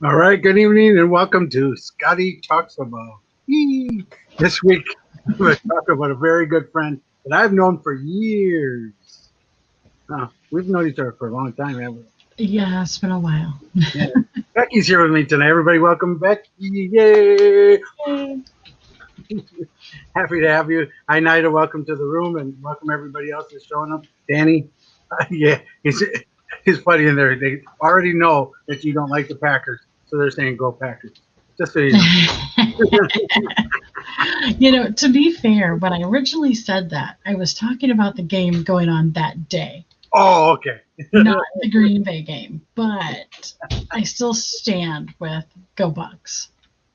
All right, good evening and welcome to Scotty Talks about. Yee. This week, I'm going to talk about a very good friend that I've known for years. We've known each other for a long time, haven't we? Yeah, it's been a while. Yeah. Becky's here with me tonight. Everybody, welcome Becky. Yay! Yay. Happy to have you. Hi, Nida. Welcome to the room and welcome everybody else that's showing up. Danny, yeah, he's funny in there. They already know that you don't like the Packers, so they're saying go Packers. Just so you know. To be fair, when I originally said that, I was talking about the game going on that day, Oh, okay. not the Green Bay game. But I still stand with Go Bucks.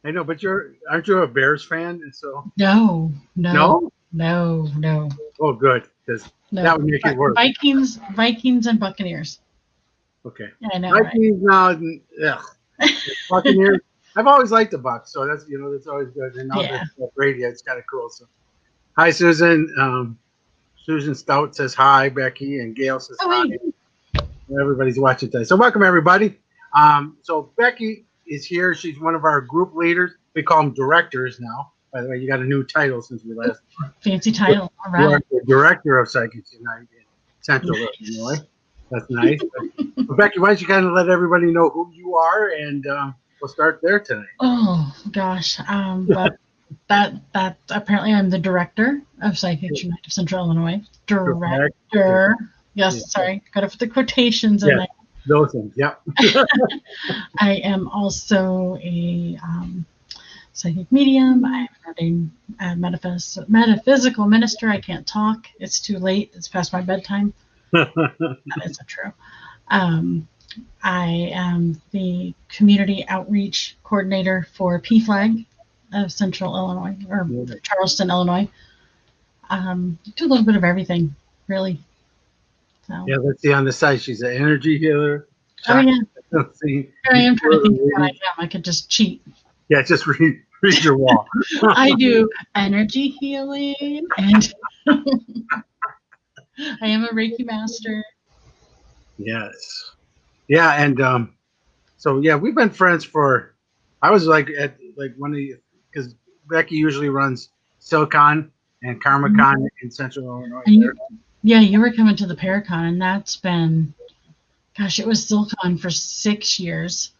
I know, but aren't you a Bears fan? And so No. no. No. Oh, good, because that would make it worse. Vikings and Buccaneers. Okay. I know, Vikings now. Buccaneers. I've always liked the Bucks, so that's always good. And now Yeah. that Brady, it's kind of cool. So, hi, Susan. Susan Stout says hi, Becky, and Gail says hi. Hey. Everybody's watching today, so welcome everybody. So Becky is here. She's one of our group leaders. We call them directors now. By the way, you got a new title since we last. Fancy title. All right. You are the director of Psychics United in Central Illinois. That's nice. But Becky, why don't you kind of let everybody know who you are, and we'll start there tonight. Oh gosh. Well, that apparently I'm the director of Psychics United of Central Illinois. Director. Yes, yeah. Sorry. Got to put the quotations in there. Those things, yeah. I am also a psychic medium. I'm a metaphysical minister. I can't talk. It's too late. It's past my bedtime. That isn't true. I am the community outreach coordinator for PFLAG of Central Illinois, or Charleston, Illinois. Do a little bit of everything, really. So. Yeah, let's see on the side. She's an energy healer. Oh, yeah. Let's see. I am trying to think of what I am. I could just cheat. Yeah, just read your wall. I do energy healing, and I am a Reiki master. Yes. Yeah, and so yeah, we've been friends for. I was at one of the, because Becky usually runs Silicon and KarmaCon in Central Illinois. You were coming to the Paracon, and that's been, gosh, it was Silicon for 6 years.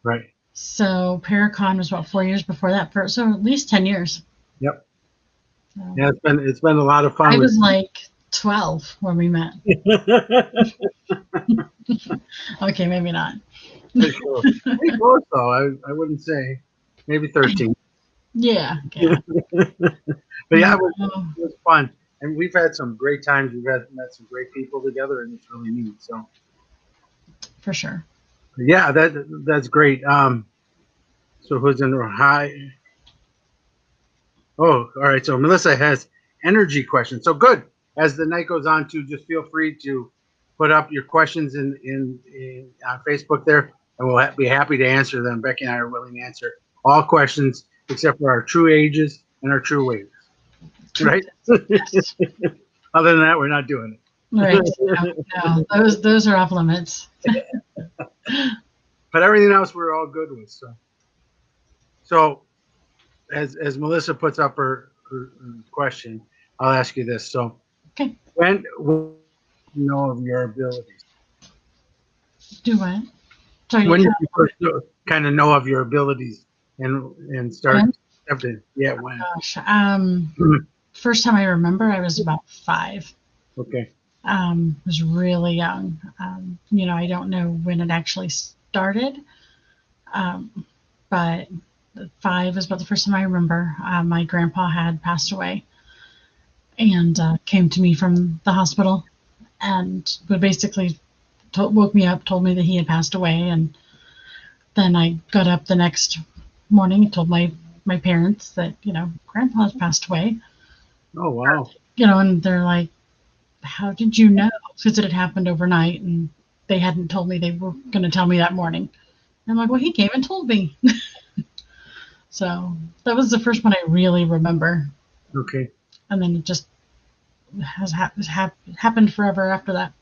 Right. So Paracon was about 4 years before that, so at least 10 years. Yep. So, yeah, it's been a lot of fun. I was like 12 when we met. Okay, maybe not. Pretty close, though. I wouldn't say. Maybe 13. Yeah. But yeah, it was fun. And we've had some great times. We've met some great people together, and it's really neat. So, for sure. Yeah, that's great. So who's in? Hi. Oh, all right. So Melissa has energy questions. So good. As the night goes on, too, just feel free to put up your questions in on Facebook there, and we'll be happy to answer them. Becky and I are willing to answer all questions except for our true ages and our true weights. Right? Yes. Other than that, we're not doing it. Right. No, those are off limits. But everything else we're all good with. So as Melissa puts up her question, I'll ask you this. So okay. When you know of your abilities? Do what? Sorry, when did you first kind of know of your abilities and start accepting? Yeah, when? Gosh. First time I remember, I was about 5. Okay. Was really young. I don't know when it actually started, but 5 was about the first time I remember. My grandpa had passed away and came to me from the hospital and would basically woke me up, told me that he had passed away, and then I got up the next morning and told my parents that grandpa's passed away. Oh wow. And they're like, how did you know? Because it had happened overnight and they hadn't told me. They were going to tell me that morning. And I'm like, well, he came and told me. So that was the first one I really remember. Okay. And then it just has happened forever after that.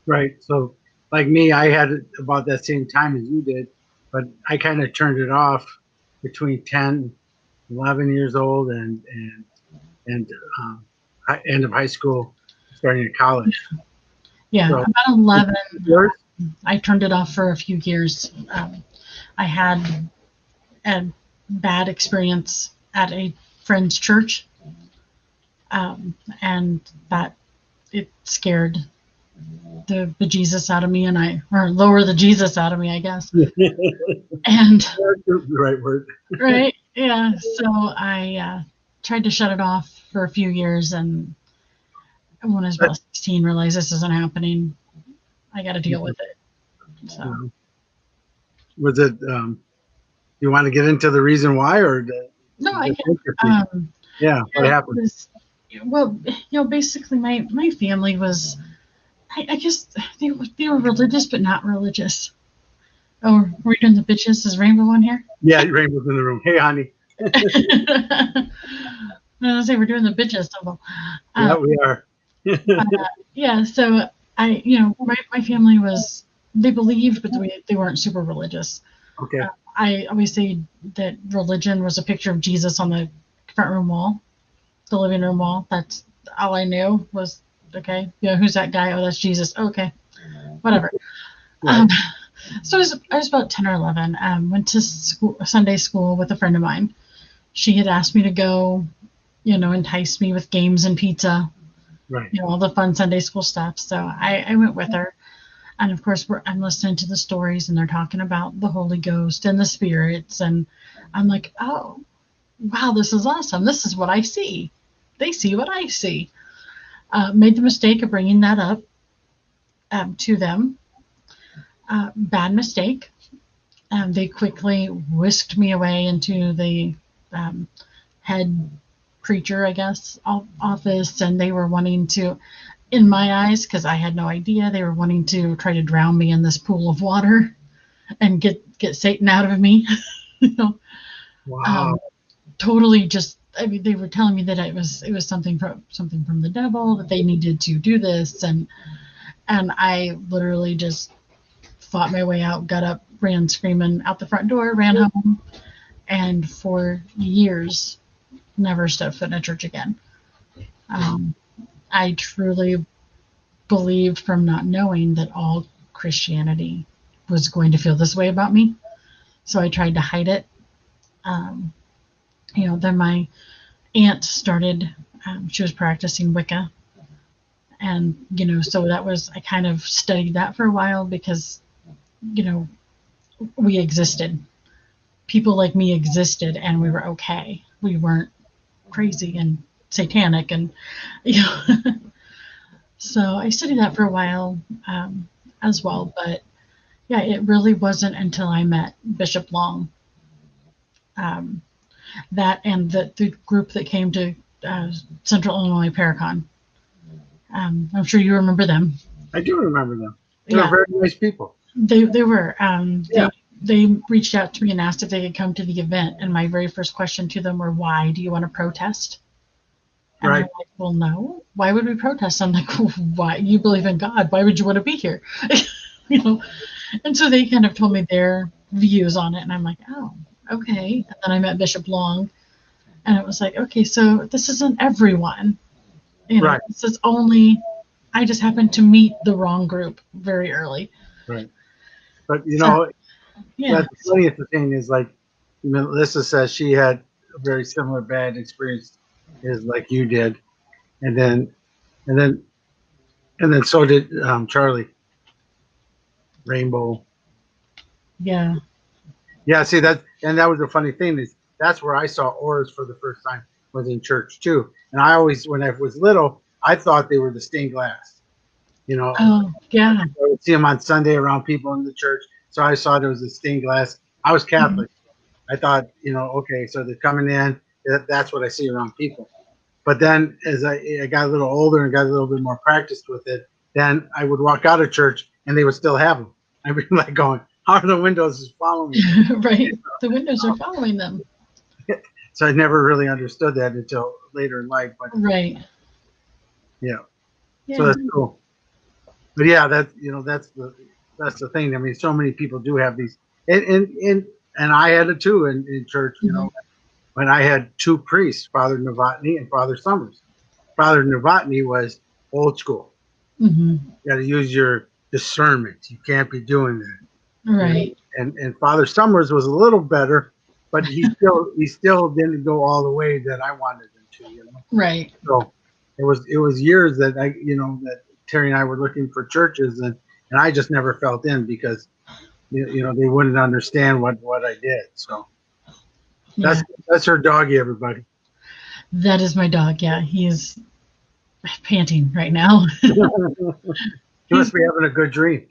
Right. So like me, I had it about that same time as you did. but I kind of turned it off between 10, 11 years old and end of high school, starting at college. Yeah, So, about 11, yours? I turned it off for a few years. I had a bad experience at a friend's church, and that it scared the bejesus out of me, or lower the Jesus out of me, I guess. And That's the right word. right, yeah. So I tried to shut it off for a few years, and when I was about 16, realized this isn't happening. I got to deal with it. So Was it? You want to get into the reason why, or no, I just can. interesting? Yeah, what happened? Well, basically, my family was, I guess they were religious, but not religious. Oh, are we doing the bitches? Is Rainbow on here? Yeah, Rainbow's in the room. Hey, honey. I was gonna say we're doing the bitches double. Yeah, we are. Yeah, so my family was, they believed, but they weren't super religious. Okay. I always say that religion was a picture of Jesus on the front room wall, the living room wall. That's all I knew was, okay, who's that guy? Oh, that's Jesus. Okay, whatever. Right. So I was about 10 or 11. Went to Sunday school with a friend of mine. She had asked me to go, entice me with games and pizza, Right. all the fun Sunday school stuff. So I went with her. And of course, I'm listening to the stories, and they're talking about the Holy Ghost and the spirits. And I'm like, oh, wow, this is awesome. This is what I see. They see what I see. Made the mistake of bringing that up to them. Bad mistake. They quickly whisked me away into the head preacher, I guess, office, and they were wanting to, in my eyes, because I had no idea, they were wanting to try to drown me in this pool of water and get Satan out of me. Wow. Totally just. I mean, they were telling me that it was something from the devil, that they needed to do this, and I literally just fought my way out, got up, ran screaming out the front door, ran home, and for years never stepped foot in a church again. I truly believed, from not knowing, that all Christianity was going to feel this way about me. So I tried to hide it. Then my aunt started, she was practicing Wicca. And, so that was, I kind of studied that for a while because, we existed. People like me existed, and we were okay. We weren't crazy and satanic, and so I studied that for a while as well. But yeah, it really wasn't until I met Bishop Long, that and the group that came to Central Illinois Paracon. I'm sure you remember them. I do remember them. They were very nice people. They were. Yeah. They reached out to me and asked if they could come to the event, and my very first question to them were, "Why do you want to protest?" And Right. they're like, "Well, no. Why would we protest?" I'm like, "Why? You believe in God. Why would you want to be here?" And so they kind of told me their views on it, and I'm like, "Oh, okay." And then I met Bishop Long, and it was like, "Okay, so this isn't everyone. Right. This is only." I just happened to meet the wrong group very early. Right. But Yeah. the funniest thing is, like Melissa says, she had a very similar bad experience as like you did, and then so did Charlie. Rainbow. Yeah. Yeah, see that was the funny thing, is that's where I saw auras for the first time, was in church too. And I always, when I was little, I thought they were the stained glass. Oh, yeah. I would see them on Sunday around people in the church, so I saw there was a stained glass. I was Catholic. I thought, okay, so they're coming in. That's what I see around people. But then, as I got a little older and got a little bit more practiced with it, then I would walk out of church and they would still have them. I'd be like going, "How are the windows following me?" Right. The windows are following them. So I never really understood that until later in life. But Right. yeah, Yeah. so that's cool. But yeah, that's the thing. I mean, so many people do have these And I had it too in church. When I had two priests, Father Novotny and Father Summers. Father Novotny was old school. Mm-hmm. You got to use your discernment. You can't be doing that. Right. And Father Summers was a little better, but he still didn't go all the way that I wanted him to. Right. So it was years that that Terry and I were looking for churches, and I just never felt in because they wouldn't understand what I did. So Yeah. that's her doggy, everybody. That is my dog. Yeah. He's panting right now. He must be having a good dream.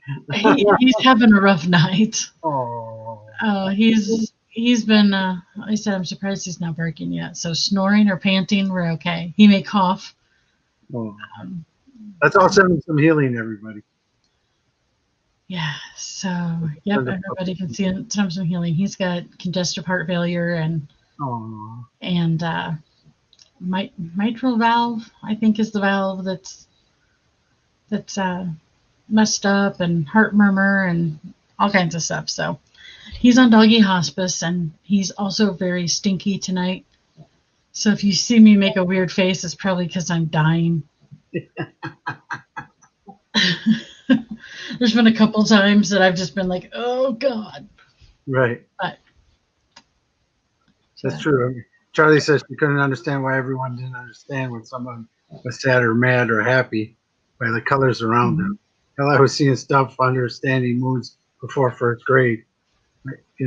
He's having a rough night. Oh. He's been. Like I said, I'm surprised he's not barking yet. So snoring or panting, we're okay. He may cough. Oh. Um, Let's all send him some healing, everybody. yeah. So yep, everybody can see some healing. He's got congestive heart failure and Oh. mitral valve. I think is the valve that's messed up, and heart murmur and all kinds of stuff. So he's on doggy hospice, and he's also very stinky tonight. So if you see me make a weird face, it's probably because I'm dying. There's been a couple times that I've just been like, oh God. Right. But That's true. I mean, Charlie says she couldn't understand why everyone didn't understand when someone was sad or mad or happy by the colors around them. Hell, I was seeing stuff understanding moods before first grade.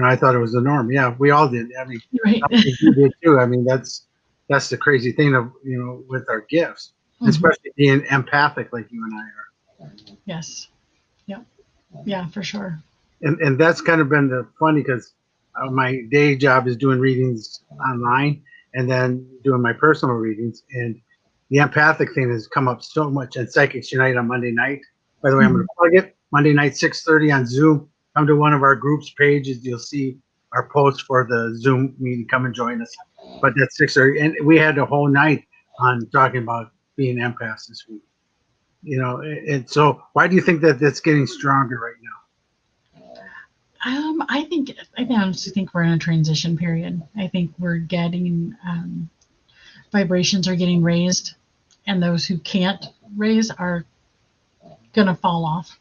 I thought it was the norm. Yeah, we all did. I mean, right. you did too. I mean, that's the crazy thing of with our gifts, especially being empathic like you and I are. Yes. Yep. Yeah, for sure. And that's kind of been the funny because my day job is doing readings online and then doing my personal readings, and the empathic thing has come up so much at Psychics Unite on Monday night. By the way, I'm going to plug it. Monday night, 6:30 on Zoom. Come to one of our group's pages. You'll see our post for the Zoom meeting. Come and join us. But that's 6:30, and we had a whole night on talking about being empaths this week. And so why do you think that that's getting stronger right now? I honestly think we're in a transition period. I think we're getting vibrations are getting raised, and those who can't raise are gonna fall off.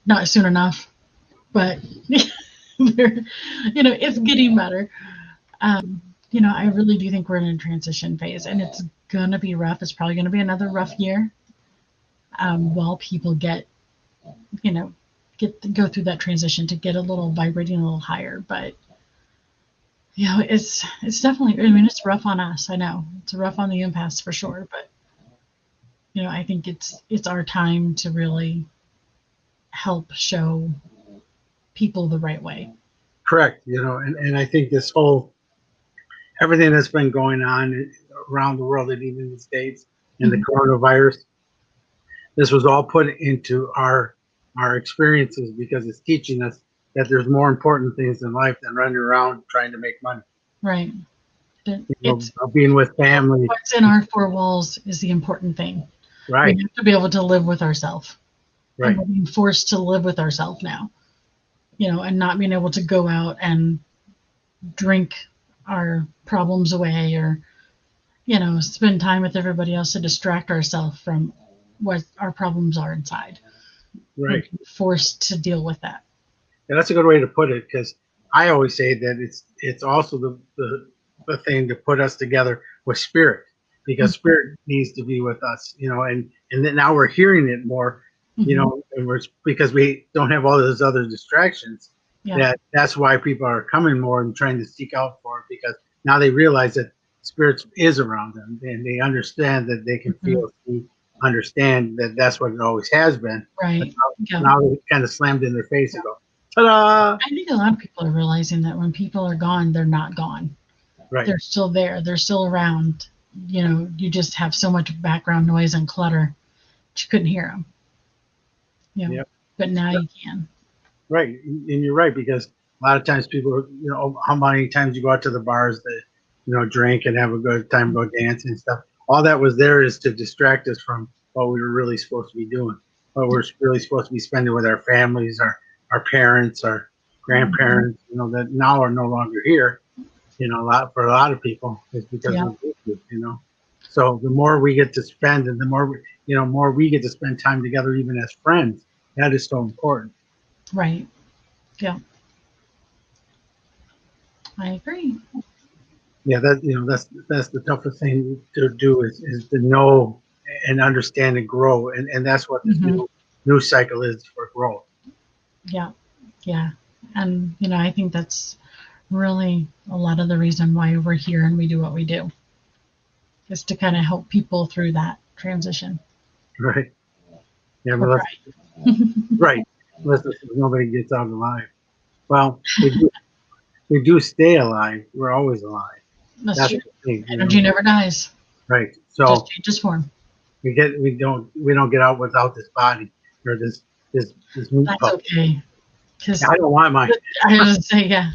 Not soon enough, but it's getting better. I really do think we're in a transition phase, and it's gonna be rough. It's probably gonna be another rough year while people go through that transition to get a little vibrating a little higher. But it's definitely. I mean, it's rough on us. I know it's rough on the empaths for sure, but I think it's our time to really help show people the right way. Correct. And I think this whole everything that's been going on around the world and even in the States and the coronavirus, this was all put into our experiences because it's teaching us that there's more important things in life than running around trying to make money. Right. It's being with family. What's in our four walls is the important thing. Right. We have to be able to live with ourselves. Right. And we're being forced to live with ourselves now. And not being able to go out and drink our problems away or, spend time with everybody else to distract ourselves from what our problems are inside. Right. We're forced to deal with that. Yeah, that's a good way to put it, because I always say that it's also the thing to put us together with spirit, because spirit needs to be with us, and then now we're hearing it more, and because we don't have all those other distractions. Yeah. That's why people are coming more and trying to seek out for it, because now they realize that spirit is around them and they understand that they can feel, understand that that's what it always has been. Right. Now they kind of slammed in their face and go, ta-da! I think a lot of people are realizing that when people are gone, they're not gone. Right. They're still there. They're still around. You just have so much background noise and clutter that you couldn't hear them. Yep. But now you can. Right. And you're right, because a lot of times people, how many times you go out to the bars that, drink and have a good time, go dance and stuff. All that was there is to distract us from what we were really supposed to be doing, what we're really supposed to be spending with our families, our parents, our grandparents, that now are no longer here. For a lot of people, is because Yeah. of YouTube. So the more we get to spend, and the more we get to spend time together, even as friends, that is so important. Right. Yeah. I agree. Yeah, that's the toughest thing to do is to know and understand and grow, and that's what this Hmm. new cycle is for growth. Yeah. Yeah. And, I think that's really a lot of the reason why we're here and we do what we do is to kind of help people through that transition. Right. Yeah, Or but right. Unless nobody gets out alive. Well, we do stay alive. We're always alive. That's That's true. the thing, Energy never dies. Right. Just So changes form. we don't get out without this body or this meat That's pup. okay. Because I don't want mine. I was gonna say, yeah,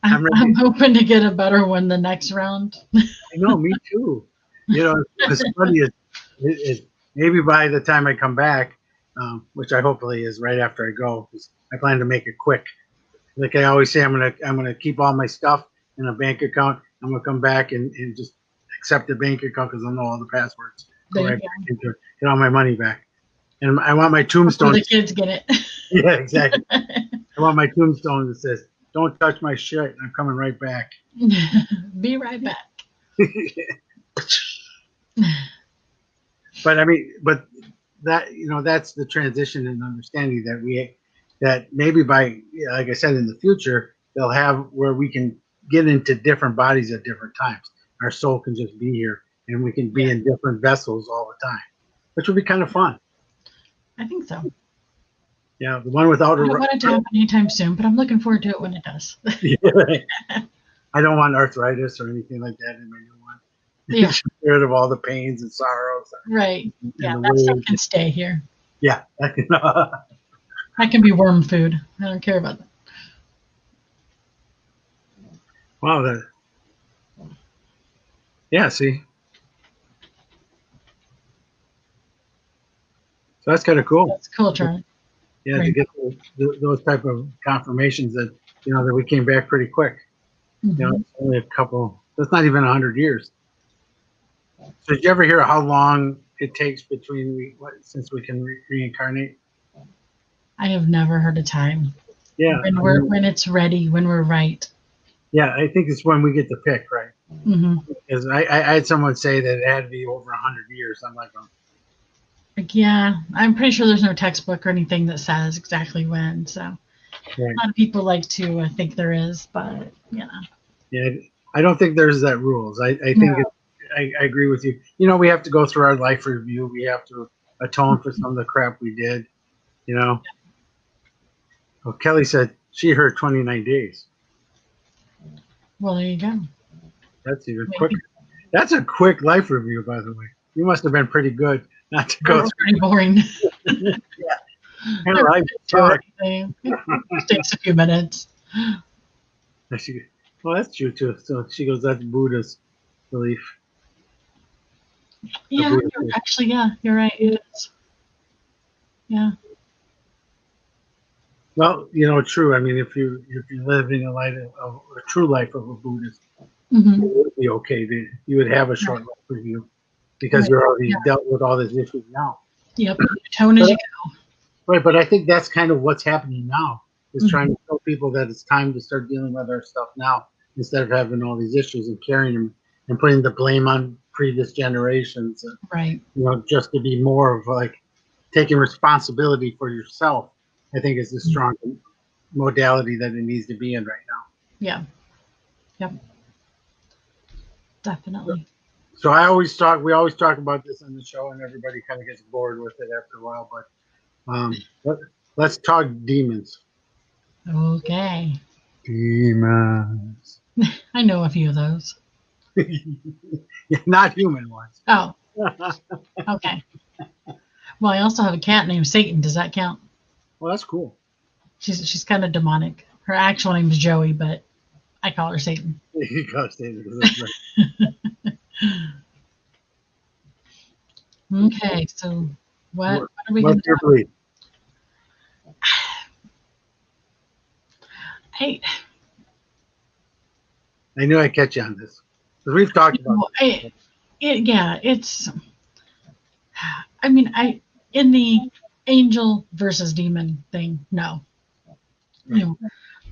I'm I'm ready. hoping to get a better one the next round. I know, me too. What's funny is maybe by the time I come back, which I hopefully is right after I go, 'cause I plan to make it quick. Like I always say, I'm gonna keep all my stuff in a bank account. I'm gonna come back and just accept the bank account because I know all the passwords. Go There you right go. back into it, get all my money back, and I want my Before tombstone. the kids get it. Yeah, exactly. I want my tombstone that says, "Don't touch my shit. I'm coming right back." Be right back. But I mean, that's the transition and understanding that maybe by, like I said, in the future, they'll have where we can get into different bodies at different times. Our soul can just be here and we can be Yeah, in different vessels all the time, which would be kind of fun. I think so. Yeah. The one without I don't want it to happen anytime soon, but I'm looking forward to it when it does. I don't want arthritis or anything like that in my new one. Yeah, Just get rid of all the pains and sorrows right. and Yeah, the that stuff weight. can stay here. Yeah. That can be worm food. I don't care about that. Wow. Yeah. See, so that's kind of cool. That's cool, Charlie. Yeah, to Right. get those type of confirmations that that we came back pretty quick. Hmm. It's only a couple. That's not even 100 years. So did you ever hear how long it takes between since we can reincarnate? I have never heard a time Yeah, when it's ready, when we're right. yeah. I think it's when we get to pick, right? Hmm. Because I had someone say that it had to be over 100 years. I'm like, oh, Like, yeah, I'm pretty sure there's no textbook or anything that says exactly when. So a right. lot of people like to think there is, but Yeah, I don't think there's that rules. I no. think I agree with you. We have to go through our life review. We have to atone for some of the crap we did. You know. Well, Kelly said she heard 29 days. Well, there you go. That's even quicker. Maybe. That's a quick life review, by the way. You must have been pretty good not to go It's pretty boring. through. Yeah, her Never life do sucked. anything. It takes a few minutes. Well, that's true too. So she goes, that's Buddha's belief. The Yeah, Buddha. actually, yeah, you're right. It is. Yeah. Well, true. I mean, if you're living a true life of a Buddhist, Hmm. it would be okay. You would have a short Right. life review because Right. you're already Yeah. dealt with all these issues now. Yep. Tone as But you right, but I think that's kind of what's happening now. Is go. trying Hmm. to tell people that it's time to start dealing with our stuff now instead of having all these issues and carrying them and putting the blame on previous generations. And, Right. just to be more of like taking responsibility for yourself. I think is the strong modality that it needs to be in right now. Yeah. Yep. Definitely. So we always talk about this on the show, and everybody kind of gets bored with it after a while. But let's talk demons. Okay. Demons. I know a few of those. Not human ones. Oh, okay. Well, I also have a cat named Satan. Does that count? Well, that's cool. She's kind of demonic. Her actual name is Joey, but I call her Satan. You gotta stay there, 'cause that's right. Okay, so what are we going What's to your talk? belief? I, I knew I'd catch you on this because we've talked about I, yeah, it's. I mean, in the angel versus demon thing, no. You Right. know,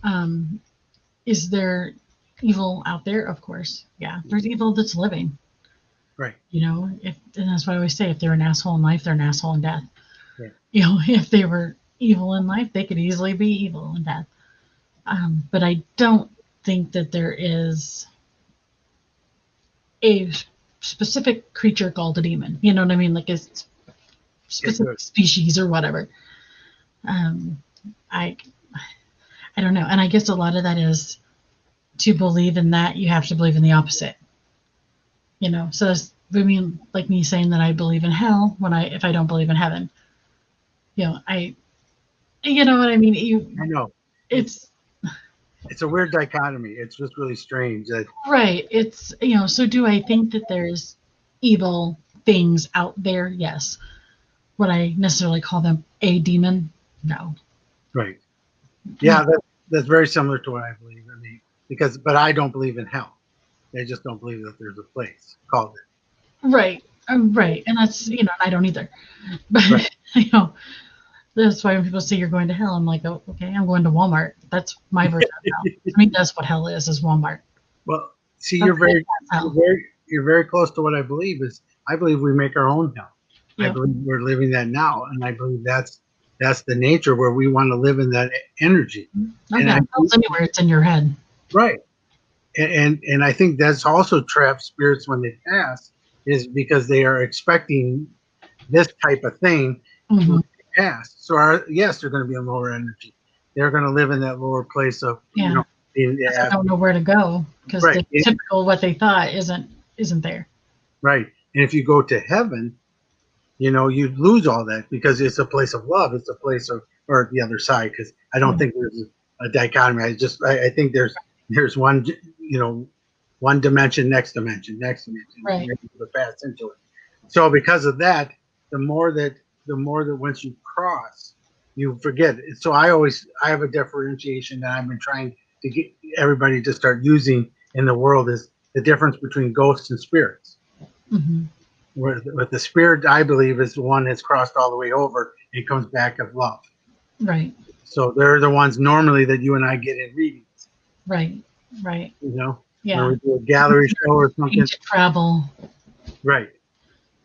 um, is there evil out there? Of course, yeah. There's evil that's living. Right. And that's what I always say. If they're an asshole in life, they're an asshole in death. Right. If they were evil in life, they could easily be evil in death. But I don't think that there is a specific creature called a demon. You know what I mean? Like a specific species or whatever. Um, I I don't know, and I guess a lot of that is to believe in that you have to believe in the opposite. So I mean, like me saying that I believe in hell if I don't believe in heaven. You know what I mean. I know. It's It's a weird dichotomy. It's just really strange that. right. It's So do I think that there's evil things out there? Yes. Would I necessarily call them a demon? No. Right. Yeah, that's very similar to what I believe. I mean, but I don't believe in hell. I just don't believe that there's a place called it. Right. Right. And that's I don't either. But Right. that's why when people say you're going to hell, I'm like, oh, okay, I'm going to Walmart. That's my version of hell. To me, that's what hell is Walmart. Well, see, Okay, you're very close to what I believe is. I believe we make our own hell. I Yep. believe we're living that now, and I believe that's the nature where we want to live in that energy. Oh, And yeah, hell's anywhere. It's in your head. right, and I think that's also trapped spirits when they pass, is because they are expecting this type of thing Mm-hmm. when they pass. So yes, they're going to be a lower energy. They're going to live in that lower place of Yeah. being I don't know where to go because right. the typical what they thought isn't there. Right, and if you go to heaven, you lose all that because it's a place of love. It's a place of, or the other side, because I don't think there's a dichotomy. I think there's one, one dimension, next dimension, Right. and you pass into it. So because of that, the more that once you cross, you forget. So I have a differentiation that I've been trying to get everybody to start using in the world is the difference between ghosts and spirits. Mm-hmm. With the spirit, I believe, is the one that's crossed all the way over and comes back of love. Right. So they're the ones normally that you and I get in readings. Right. Right. Yeah. When we do a gallery show or something. Travel. Right.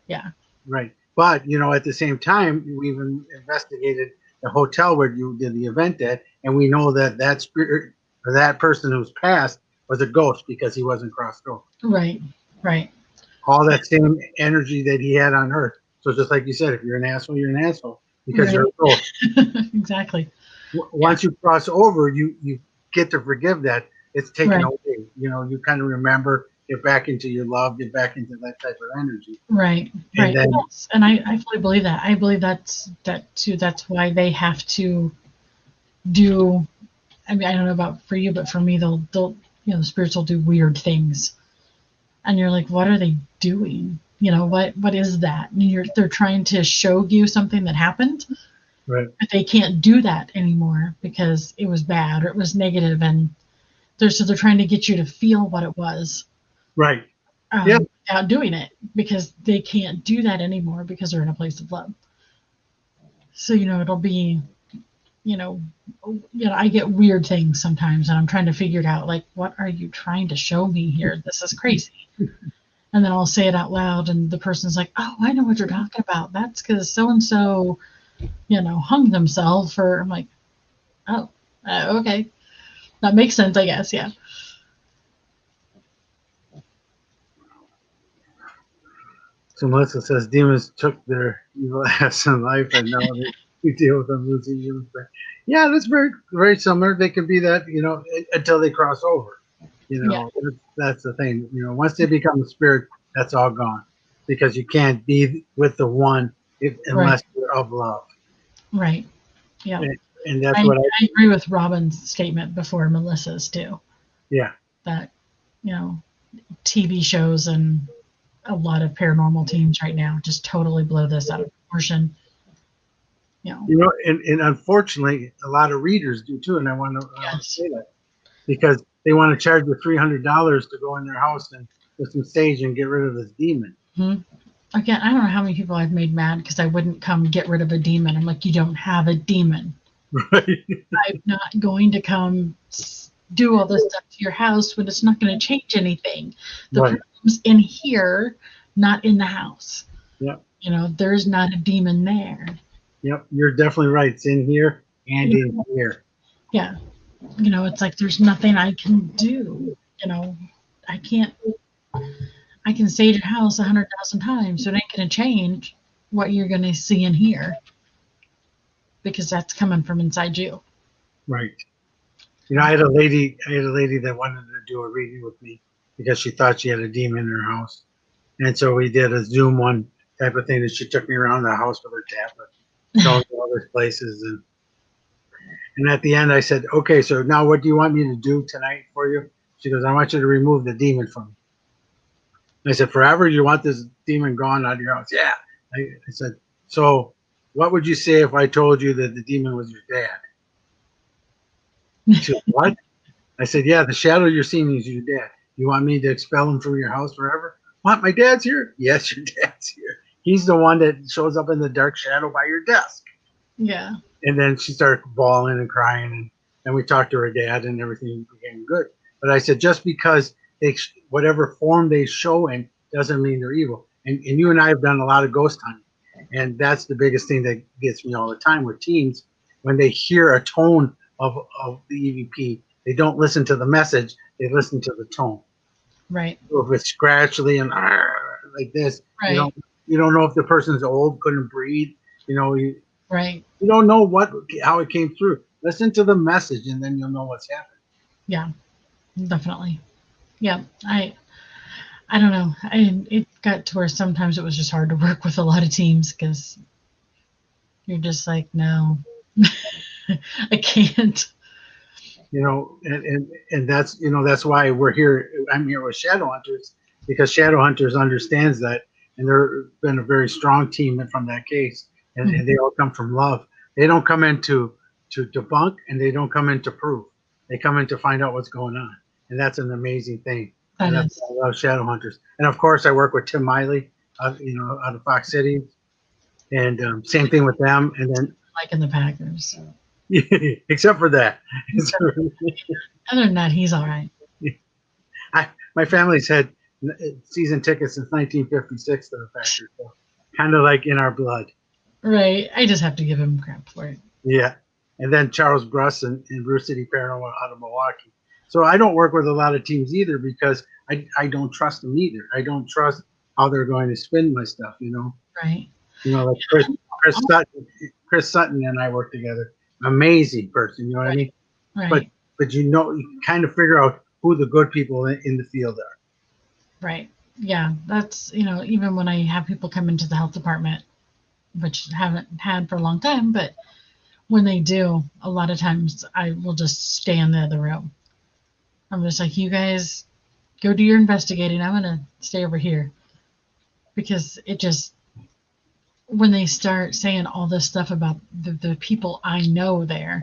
Yeah. Right. But at the same time, we've investigated the hotel where you did the event at, and we know that spirit or that person who's passed was a ghost because he wasn't crossed over. Right. Right. All that same energy that he had on Earth. So just like you said, if you're an asshole, you're an asshole because you're a ghost. Exactly. Once you cross over, you get to forgive that. It's taken away. You kind of remember, get back into your love, get back into that type of energy. Right. And then, yes. And I fully believe that. I believe that too. That's why they have to do. I mean, I don't know about for you, but for me, they'll the spirits will do weird things, and you're like, what are they doing? What is that? And they're trying to show you something that happened, right? But they can't do that anymore because it was bad or it was negative, and they're trying to get you to feel what it was, right? Without doing it because they can't do that anymore because they're in a place of love. So it'll be, I get weird things sometimes, and I'm trying to figure it out. Like, what are you trying to show me here? This is crazy. And then I'll say it out loud, and the person's like, "Oh, I know what you're talking about. That's because so and so, hung themselves for." I'm like, "Oh, okay, that makes sense, I guess." Yeah. So Melissa says demons took their evil ass in life, and now we deal with them losing human strength. Yeah, that's very very similar. They could be that until they cross over. That's the thing. Once they become a spirit, that's all gone because you can't be with the one unless you're of love. Right. Yeah. And that's I I agree with Robin's statement before Melissa's too. Yeah. That TV shows and a lot of paranormal teams right now just totally blow this out of proportion. You know. And unfortunately, a lot of readers do too. And I want to Yes. say that because they want to charge you $300 to go in their house and with some sage and get rid of this demon. Again, I don't know how many people I've made mad because I wouldn't come get rid of a demon. I'm like, you don't have a demon. Right. I'm not going to come do all this stuff to your house when it's not going to change anything. The Right. problem's in here, not in the house. Yep. There's not a demon there. Yep. You're definitely right. It's in here and in here. Yeah. It's like there's nothing I can do. I can't. I can sage your house 100,000 times, so it ain't going to change what you're going to see in here because that's coming from inside you. Right. I had a lady that wanted to do a reading with me because she thought she had a demon in her house. And so we did a Zoom one type of thing that she took me around the house with her tablet, showing me other places. And at the end I said, okay, so now what do you want me to do tonight for you? She goes, I want you to remove the demon from me. I said, forever? You want this demon gone out of your house? Yeah. I said, so what would you say if I told you that the demon was your dad? She goes, what? I said, yeah, the shadow you're seeing is your dad. You want me to expel him from your house forever? What? My dad's here? Yes, your dad's here. He's the one that shows up in the dark shadow by your desk. Yeah. And then she started bawling and crying. And then we talked to her dad and everything became good. But I said, just because whatever form they show in doesn't mean they're evil. And you and I have done a lot of ghost hunting. And that's the biggest thing that gets me all the time with teens. When they hear a tone of the EVP, they don't listen to the message, they listen to the tone. Right. So if it's scratchly and like this, right. you don't know if the person's old, couldn't breathe. Right. You don't know how it came through. Listen to the message, and then you'll know what's happening. Yeah, definitely. Yeah, I don't know. It got to where sometimes it was just hard to work with a lot of teams because you're just like, no, I can't. And that's why we're here. I'm here with Shadow Hunters because Shadow Hunters understands that, and they're been a very strong team from that case, and they all come from love. They don't come in to debunk, and they don't come in to prove. They come in to find out what's going on, and that's an amazing thing. And that's why I love Shadow Hunters. And of course, I work with Tim Miley, out of Fox City, and same thing with them. And then like in the Packers. Except for that. Other than that, he's all right. My family's had season tickets since 1956 to the Packers, so kind of like in our blood. Right. I just have to give him crap for it. Yeah. And then Charles Bruss and Bruce City Paranormal out of Milwaukee. So I don't work with a lot of teams either because I don't trust them either. I don't trust how they're going to spin my stuff, Right. Like Chris Sutton and I work together. Amazing person, you know what I mean? Right. But you kind of figure out who the good people in the field are. Right. Yeah. That's, even when I have people come into the health department, which I haven't had for a long time, but when they do, a lot of times I will just stay in the other room. I'm just like, you guys go do your investigating. I'm going to stay over here. Because it just, when they start saying all this stuff about the people I know there,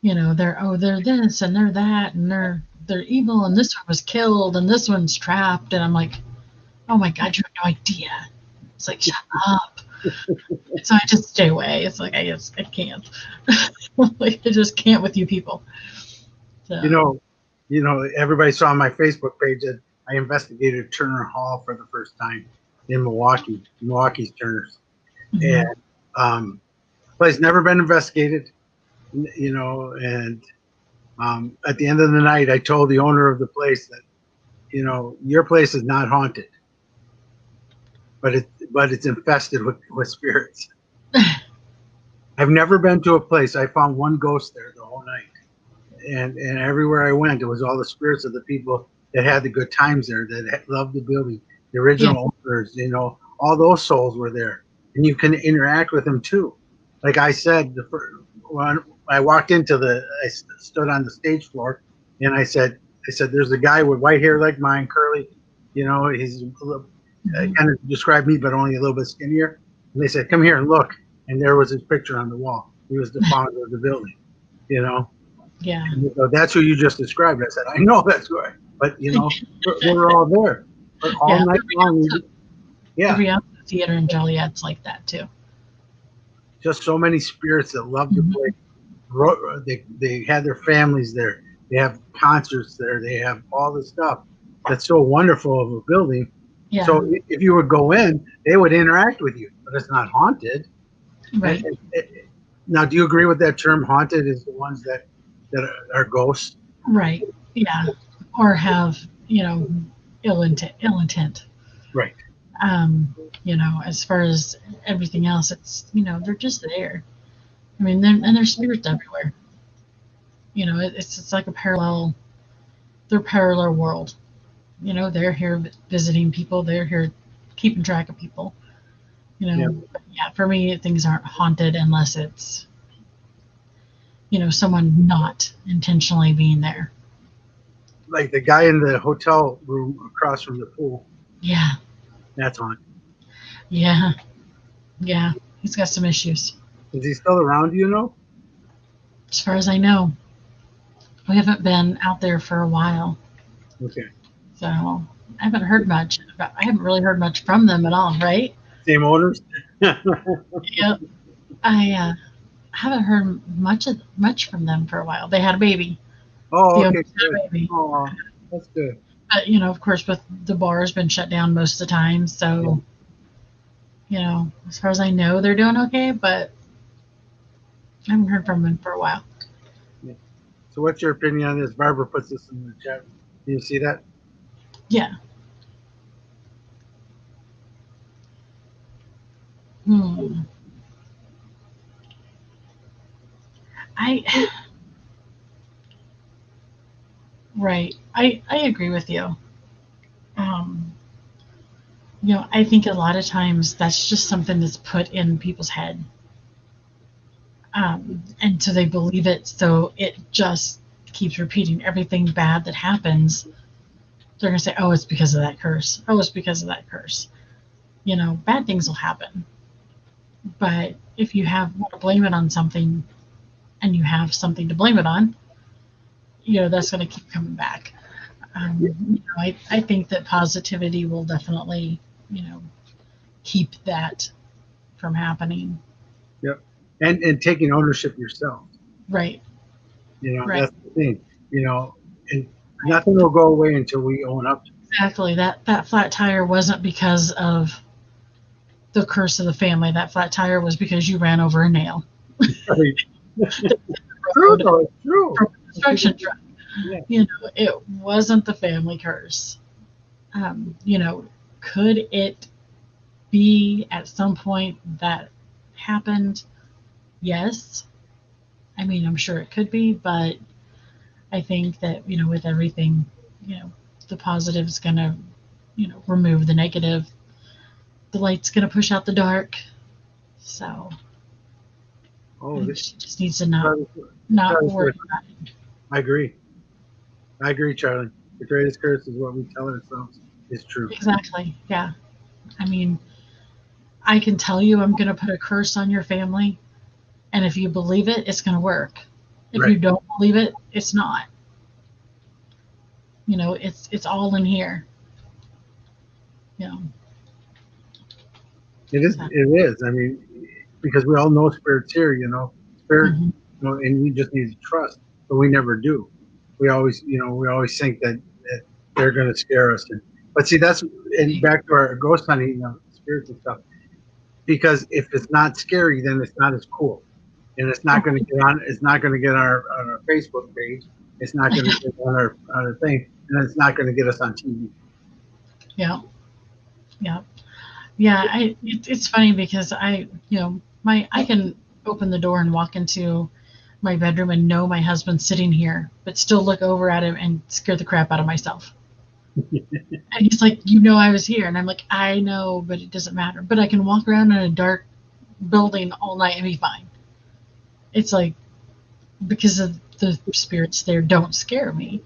they're this and they're that and they're evil and this one was killed and this one's trapped, and I'm like, oh my God, you have no idea. It's like, shut up. So I just stay away. It's like I can't. Like I just can't with you people. So. Everybody saw on my Facebook page that I investigated Turner Hall for the first time in Milwaukee's Turners. And place never been investigated, and at the end of the night I told the owner of the place that, your place is not haunted, but it's infested with spirits. I've never been to a place. I found one ghost there the whole night. And everywhere I went, it was all the spirits of the people that had the good times there, that loved the building, the original owners, all those souls were there. And you can interact with them too. Like I said, when I walked I stood on the stage floor, and I said, there's a guy with white hair like mine, curly, he's kind of described me, but only a little bit skinnier. And they said, come here and look. and there was his picture on the wall. He was the founder of the building, you know. Yeah. And so that's who you just described. I said, I know that's right, but you know, they were all there, but all Yeah. night long. The Yeah, Rialto Theater in Joliet's like that too. just so many spirits that love to Mhm. play. They had their families there. They have concerts there. They have all the stuff that's so wonderful of a building. Yeah. So if you would go in, they would interact with you, but it's not haunted. And, Right. now, do you agree with that term? Haunted is the ones that are ghosts. Right. Yeah. Or have, ill intent. Right. Um, as far as everything else, it's, they're just there. I mean, there's spirits everywhere. It's like they're parallel world. They're here visiting people. They're here keeping track of people. Yeah. But yeah, for me, things aren't haunted unless it's, someone not intentionally being there. Like the guy in the hotel room across from the pool. Yeah. That's haunted. Yeah. Yeah. He's got some issues. Is he still around? Do you know? As far as I know, we haven't been out there for a while. Okay. So I haven't heard much. I haven't really heard much from them at all, right? Same owners. Yep. I haven't heard much from them for a while. They had a baby. Oh, The okay, owners good. had a baby. Oh, that's good. But of course, with the bar has been shut down most of the time. Yeah. So as far as I know, they're doing okay. But I haven't heard from them for a while. Yeah. So, what's your opinion on this? Barbara puts this in the chat. Do you see that? Yeah. Hmm. I right. I agree with you. Um, I think a lot of times that's just something that's put in people's head. And so they believe it, so it just keeps repeating everything bad that happens. They're going to say, oh, it's because of that curse. Oh, it's because of that curse. Bad things will happen. But if you want to blame it on something and you have something to blame it on, that's going to keep coming back. I think that positivity will definitely, keep that from happening. Yep. And taking ownership yourself. Right. Right. That's the thing. And nothing will go away until we own up to Exactly. That flat tire wasn't because of the curse of the family. That flat tire was because you ran over a nail. it. True, though. It's true. From a construction truck. Yeah. It wasn't the family curse. Could it be at some point that happened? Yes. I mean, I'm sure it could be, but I think that, with everything, the positive is going to, remove the negative. The light's going to push out the dark. So she just needs to not worry about it. I agree, Charlie. The greatest curse is what we tell ourselves is true. Exactly. Yeah. I mean, I can tell you I'm going to put a curse on your family, and if you believe it, it's going to work. If you don't believe it, it's not. It's all in here. It is. It is. I mean, because we all know spirits here. Spirit. Mm-hmm. And we just need to trust, but we never do. We always think that they're going to scare us. But see, and back to our ghost hunting, spirits and stuff. Because if it's not scary, then it's not as cool, and it's not going to get on. It's not going to get on our Facebook page. It's not going to get on our thing, and it's not going to get us on TV. Yeah. Yeah. Yeah. It's funny because I can open the door and walk into my bedroom and know my husband's sitting here, but still look over at him and scare the crap out of myself. And he's like, I was here. And I'm like, I know, but it doesn't matter. But I can walk around in a dark building all night and be fine. It's like, because of the spirits there don't scare me,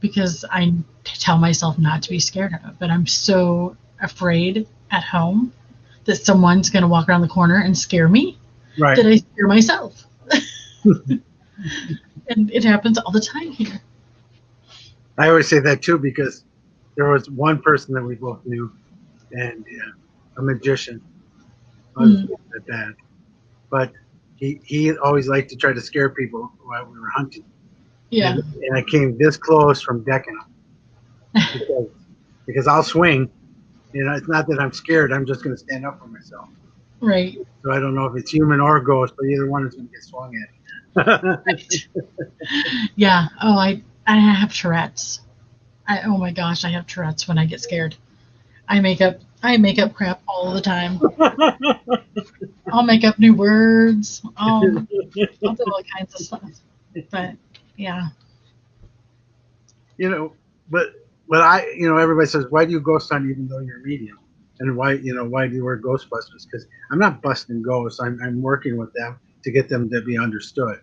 because I tell myself not to be scared of it. But I'm so afraid at home that someone's going to walk around the corner and scare me? Right. Did I scare myself? And it happens all the time here. I always say that too because there was one person that we both knew, and a magician. I was that bad, but he always liked to try to scare people while we were hunting. Yeah. And I came this close from decking him because I'll swing. You know, it's not that I'm scared. I'm just going to stand up for myself. Right. So I don't know if it's human or ghost, but either one is going to get swung at. Right. Yeah. Oh, I have Tourette's. Oh my gosh, I have Tourette's when I get scared. I make up crap all the time. I'll make up new words. I'll do all kinds of stuff. But yeah. You know, but everybody says, why do you ghost hunt even though you're a medium? And why do you wear Ghostbusters? Because I'm not busting ghosts. I'm working with them to get them to be understood.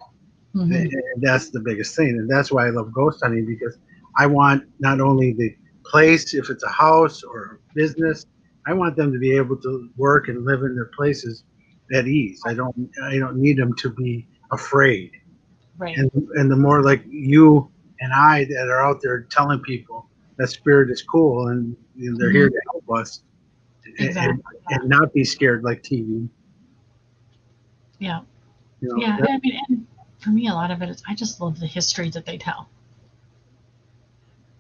Mm-hmm. And that's the biggest thing. And that's why I love ghost hunting, because I want not only the place, if it's a house or a business, I want them to be able to work and live in their places at ease. I don't need them to be afraid. Right. And the more like you and I that are out there telling people that spirit is cool and they're here to help us, Exactly. and not be scared like TV. Yeah. I mean, and for me, a lot of it is I just love the history that they tell.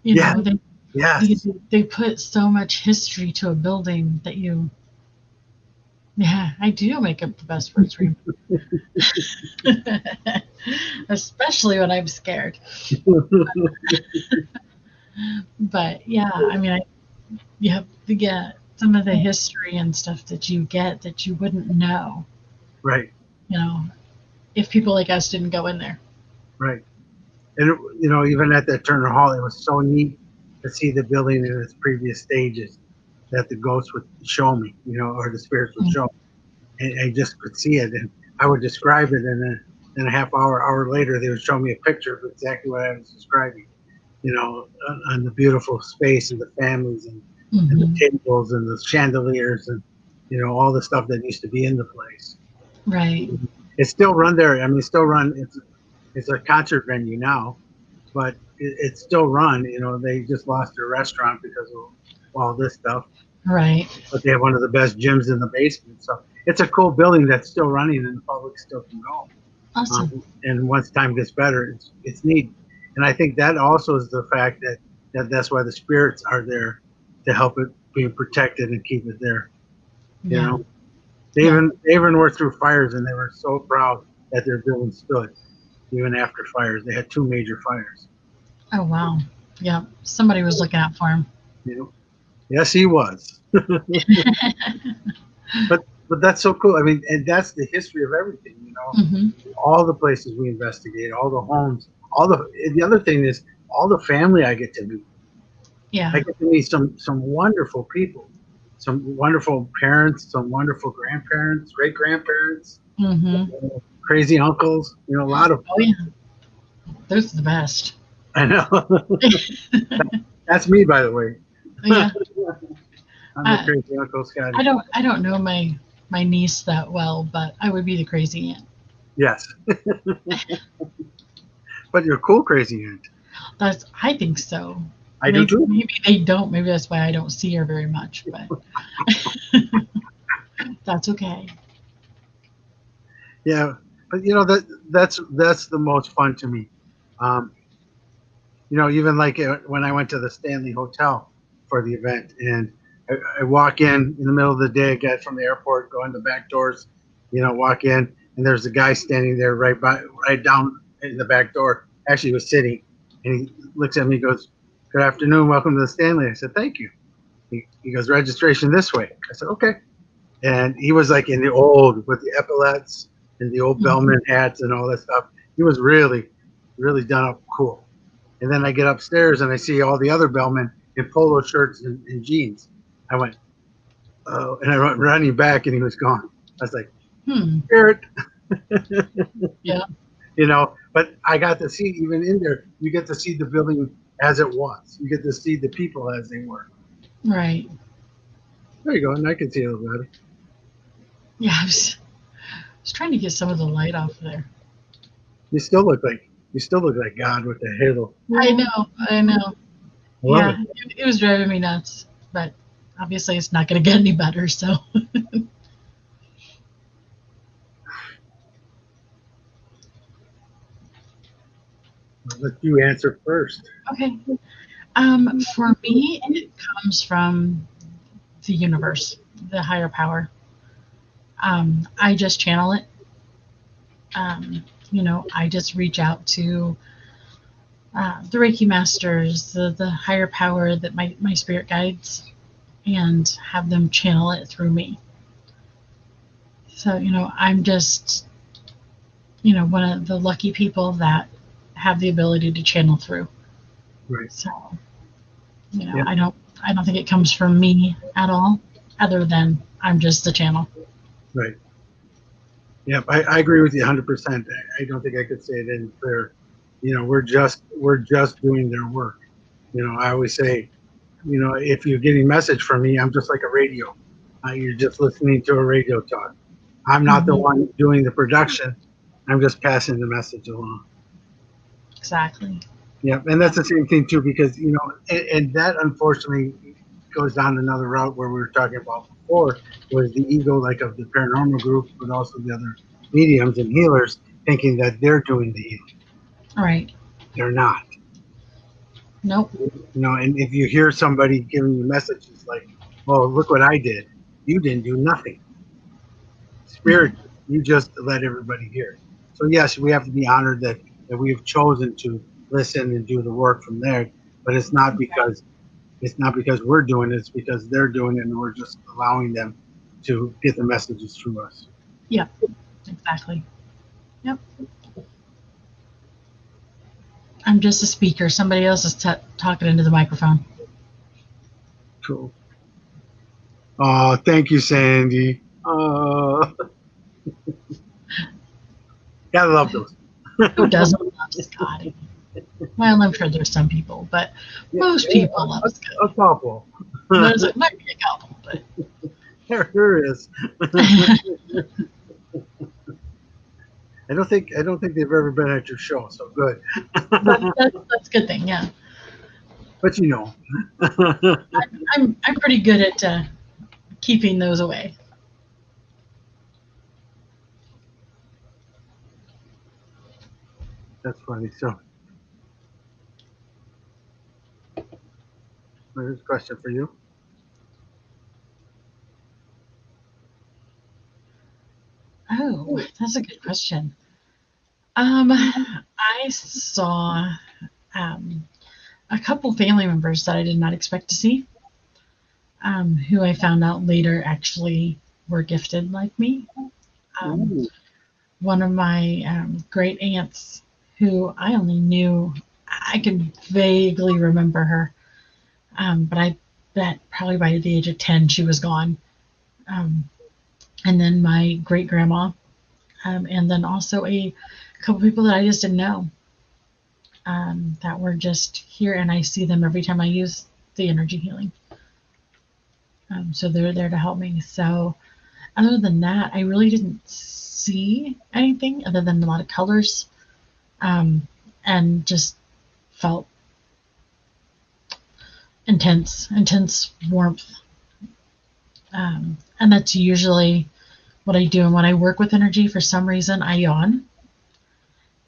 They put so much history to a building that I do make up the best words for you. Especially when I'm scared. But yeah, I mean, you have to get some of the history and stuff that you get that you wouldn't know. Right. If people like us didn't go in there. Right. And even at that Turner Hall, it was so neat to see the building in its previous stages that the ghosts would show me, or the spirits would show me. And I just could see it, and I would describe it, and then a half hour later, they would show me a picture of exactly what I was describing. On the beautiful space and the families and the tables and the chandeliers and all the stuff that used to be in the place. Right. It's still run there. I mean, it's still run. It's a concert venue now, but it's still run. They just lost their restaurant because of all this stuff. Right. But they have one of the best gyms in the basement. So it's a cool building that's still running and the public still can go. Awesome. And once time gets better, it's neat. And I think that also is the fact that's why the spirits are there to help it being protected and keep it there. They even worked through fires, and they were so proud that their building stood even after fires. They had 2 major fires. Oh wow! Yeah, somebody was looking out for him. Yes, he was. But that's so cool. I mean, and that's the history of everything. All the places we investigate, all the homes, the other thing is all the family I get to meet. Yeah, I get to meet some wonderful people, some wonderful parents, some wonderful grandparents, great grandparents, crazy uncles. A lot of. Oh yeah, those are the best. I know. That's me, by the way. Yeah. I'm the crazy Uncle Scotty. I don't know my niece that well, but I would be the crazy aunt. Yes. But you're a cool crazy aunt. I think so. I do too. Maybe they don't. Maybe that's why I don't see her very much. But that's okay. Yeah, but that's the most fun to me. Even like when I went to the Stanley Hotel for the event, and I walk in the middle of the day, a guy from the airport, go in the back doors, walk in, and there's a guy standing there right down in the back door. Actually, he was sitting, and he looks at me, goes, "Good afternoon, welcome to the Stanley." I said, "Thank you." He goes, "Registration this way." I said, "Okay." And he was like in the old, with the epaulets and the old bellman hats and all that stuff. He was really, really done up cool. And then I get upstairs and I see all the other bellmen in polo shirts and jeans. I went, oh, and I went running back, and he was gone. I was like, Spirit. Yeah. But I got to see, even in there, you get to see the building as it was. You get to see the people as they were. Right. There you go. And I can see a little better. Yeah, I was trying to get some of the light off there. You still look like God with the halo. I know. I love it. Yeah, it was driving me nuts, but obviously it's not going to get any better. So, I'll let you answer first. okay. For me, it comes from the universe, the higher power. I just channel it. Um, I just reach out to the Reiki masters, the higher power that my spirit guides, and have them channel it through me. So, I'm just, one of the lucky people that have the ability to channel through. Right. So, Yeah. I don't think it comes from me at all, other than I'm just the channel. Right. Yeah. I agree with you 100%. I don't think I could say it any clearer. We're just doing their work. I always say, if you're getting a message from me, I'm just like a radio. You're just listening to a radio talk. I'm not the Mhm. one doing the production. I'm just passing the message along. Exactly. Yeah, and Yeah. that's the same thing too, because and that unfortunately goes down another route where we were talking about before was the ego, like of the paranormal group, but also the other mediums and healers, thinking that they're doing the healing. All right. They're not. Nope. And if you hear somebody giving you messages like, "Oh, look what I did," you didn't do nothing. Yeah. Spirit, you just let everybody hear. So yes, we have to be honored that we have chosen to listen and do the work from there. But it's not because we're doing it, it's because they're doing it and we're just allowing them to get the messages through us. Yep. Exactly. Yep. I'm just a speaker. Somebody else is talking into the microphone. Cool. Oh, thank you, Sandy. Gotta love those. Who doesn't love Scotty? Well, I'm sure there's some people, but Yeah, most people love a Scotty. couple. There's might be a couple, but There is. I don't think they've ever been at your show, so good. that's a good thing. Yeah, But I'm pretty good at keeping those away. that's funny. So here's a question for you. Oh, that's a good question. I saw um, a couple family members that I did not expect to see, who I found out later actually were gifted like me. Um, Ooh. One of my great aunts, who I only knew, I can vaguely remember her, but I bet probably by the age of 10 she was gone. Um, and then my great grandma, and then also a couple people that I just didn't know, that were just here, and I see them every time I use the energy healing. So they're there to help me. So other than that, I really didn't see anything other than a lot of colors, um, and just felt intense warmth. And that's usually what I do. And when I work with energy, for some reason, I yawn.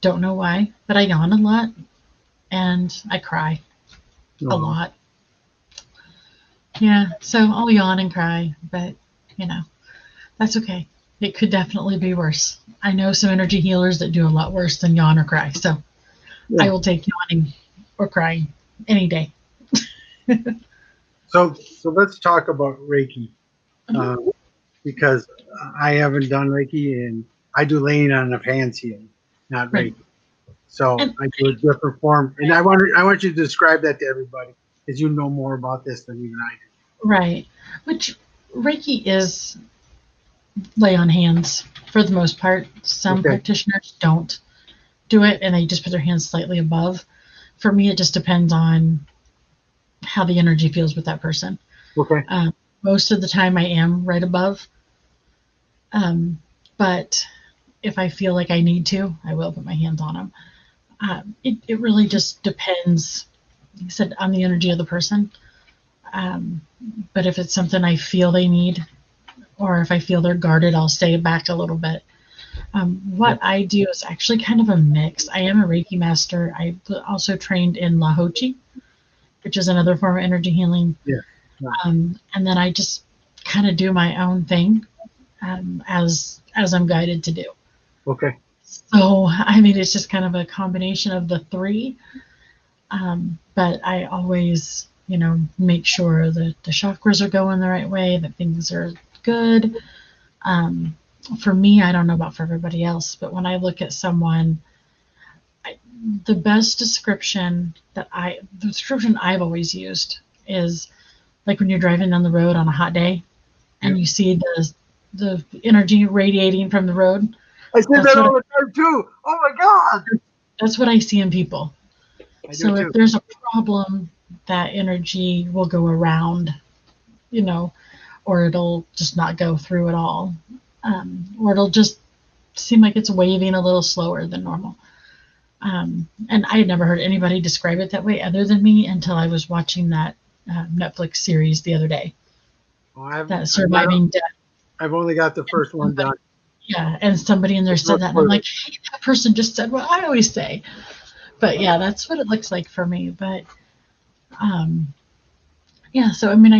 Don't know why, but I yawn a lot and I cry a Oh, lot. Yeah, so I'll yawn and cry, but you know, that's okay. It could definitely be worse. I know some energy healers that do a lot worse than yawn or cry, so I yeah. will take yawning or crying any day. So let's talk about Reiki, Mhm. uh, because I haven't done Reiki and I do laying on of hands healing, not Right. Reiki. So And I do a different form, and I want you to describe that to everybody because you know more about this than even I right. Which Reiki is lay on hands for the most part. do. Some Okay. practitioners don't do it and they just put their hands slightly above. For me, it just depends on how the energy feels with that person. Okay. Most of the time, I am right above. But if I feel like I need to, I will put my hands on them. It really just depends, like I said, on the energy of the person. Um, but if it's something I feel they need, or if I feel they're guarded, I'll stay back a little bit. What I do is actually kind of a mix. I am a Reiki master. I also trained in Lahochi, which is another form of energy healing. Yeah. Yeah. And then I just kind of do my own thing as I'm guided to do. Okay. So, I mean, it's just kind of a combination of the three. But I always, make sure that the chakras are going the right way, that things are good. For me, I don't know about for everybody else, but when I look at someone, the best description the description I've always used is like when you're driving down the road on a hot day and you see the energy radiating from the road. I say that all the time too. Oh my God. That's what I see in people. So if there's a problem, that energy will go around, or it'll just not go through at all. Or it'll just seem like it's waving a little slower than normal. And I had never heard anybody describe it that way other than me until I was watching that Netflix series the other day. That Surviving Death. I've only got the first one done. Yeah, and somebody in there said that, and I'm like, hey, that person just said what I always say. But yeah, that's what it looks like for me. But yeah, so I mean,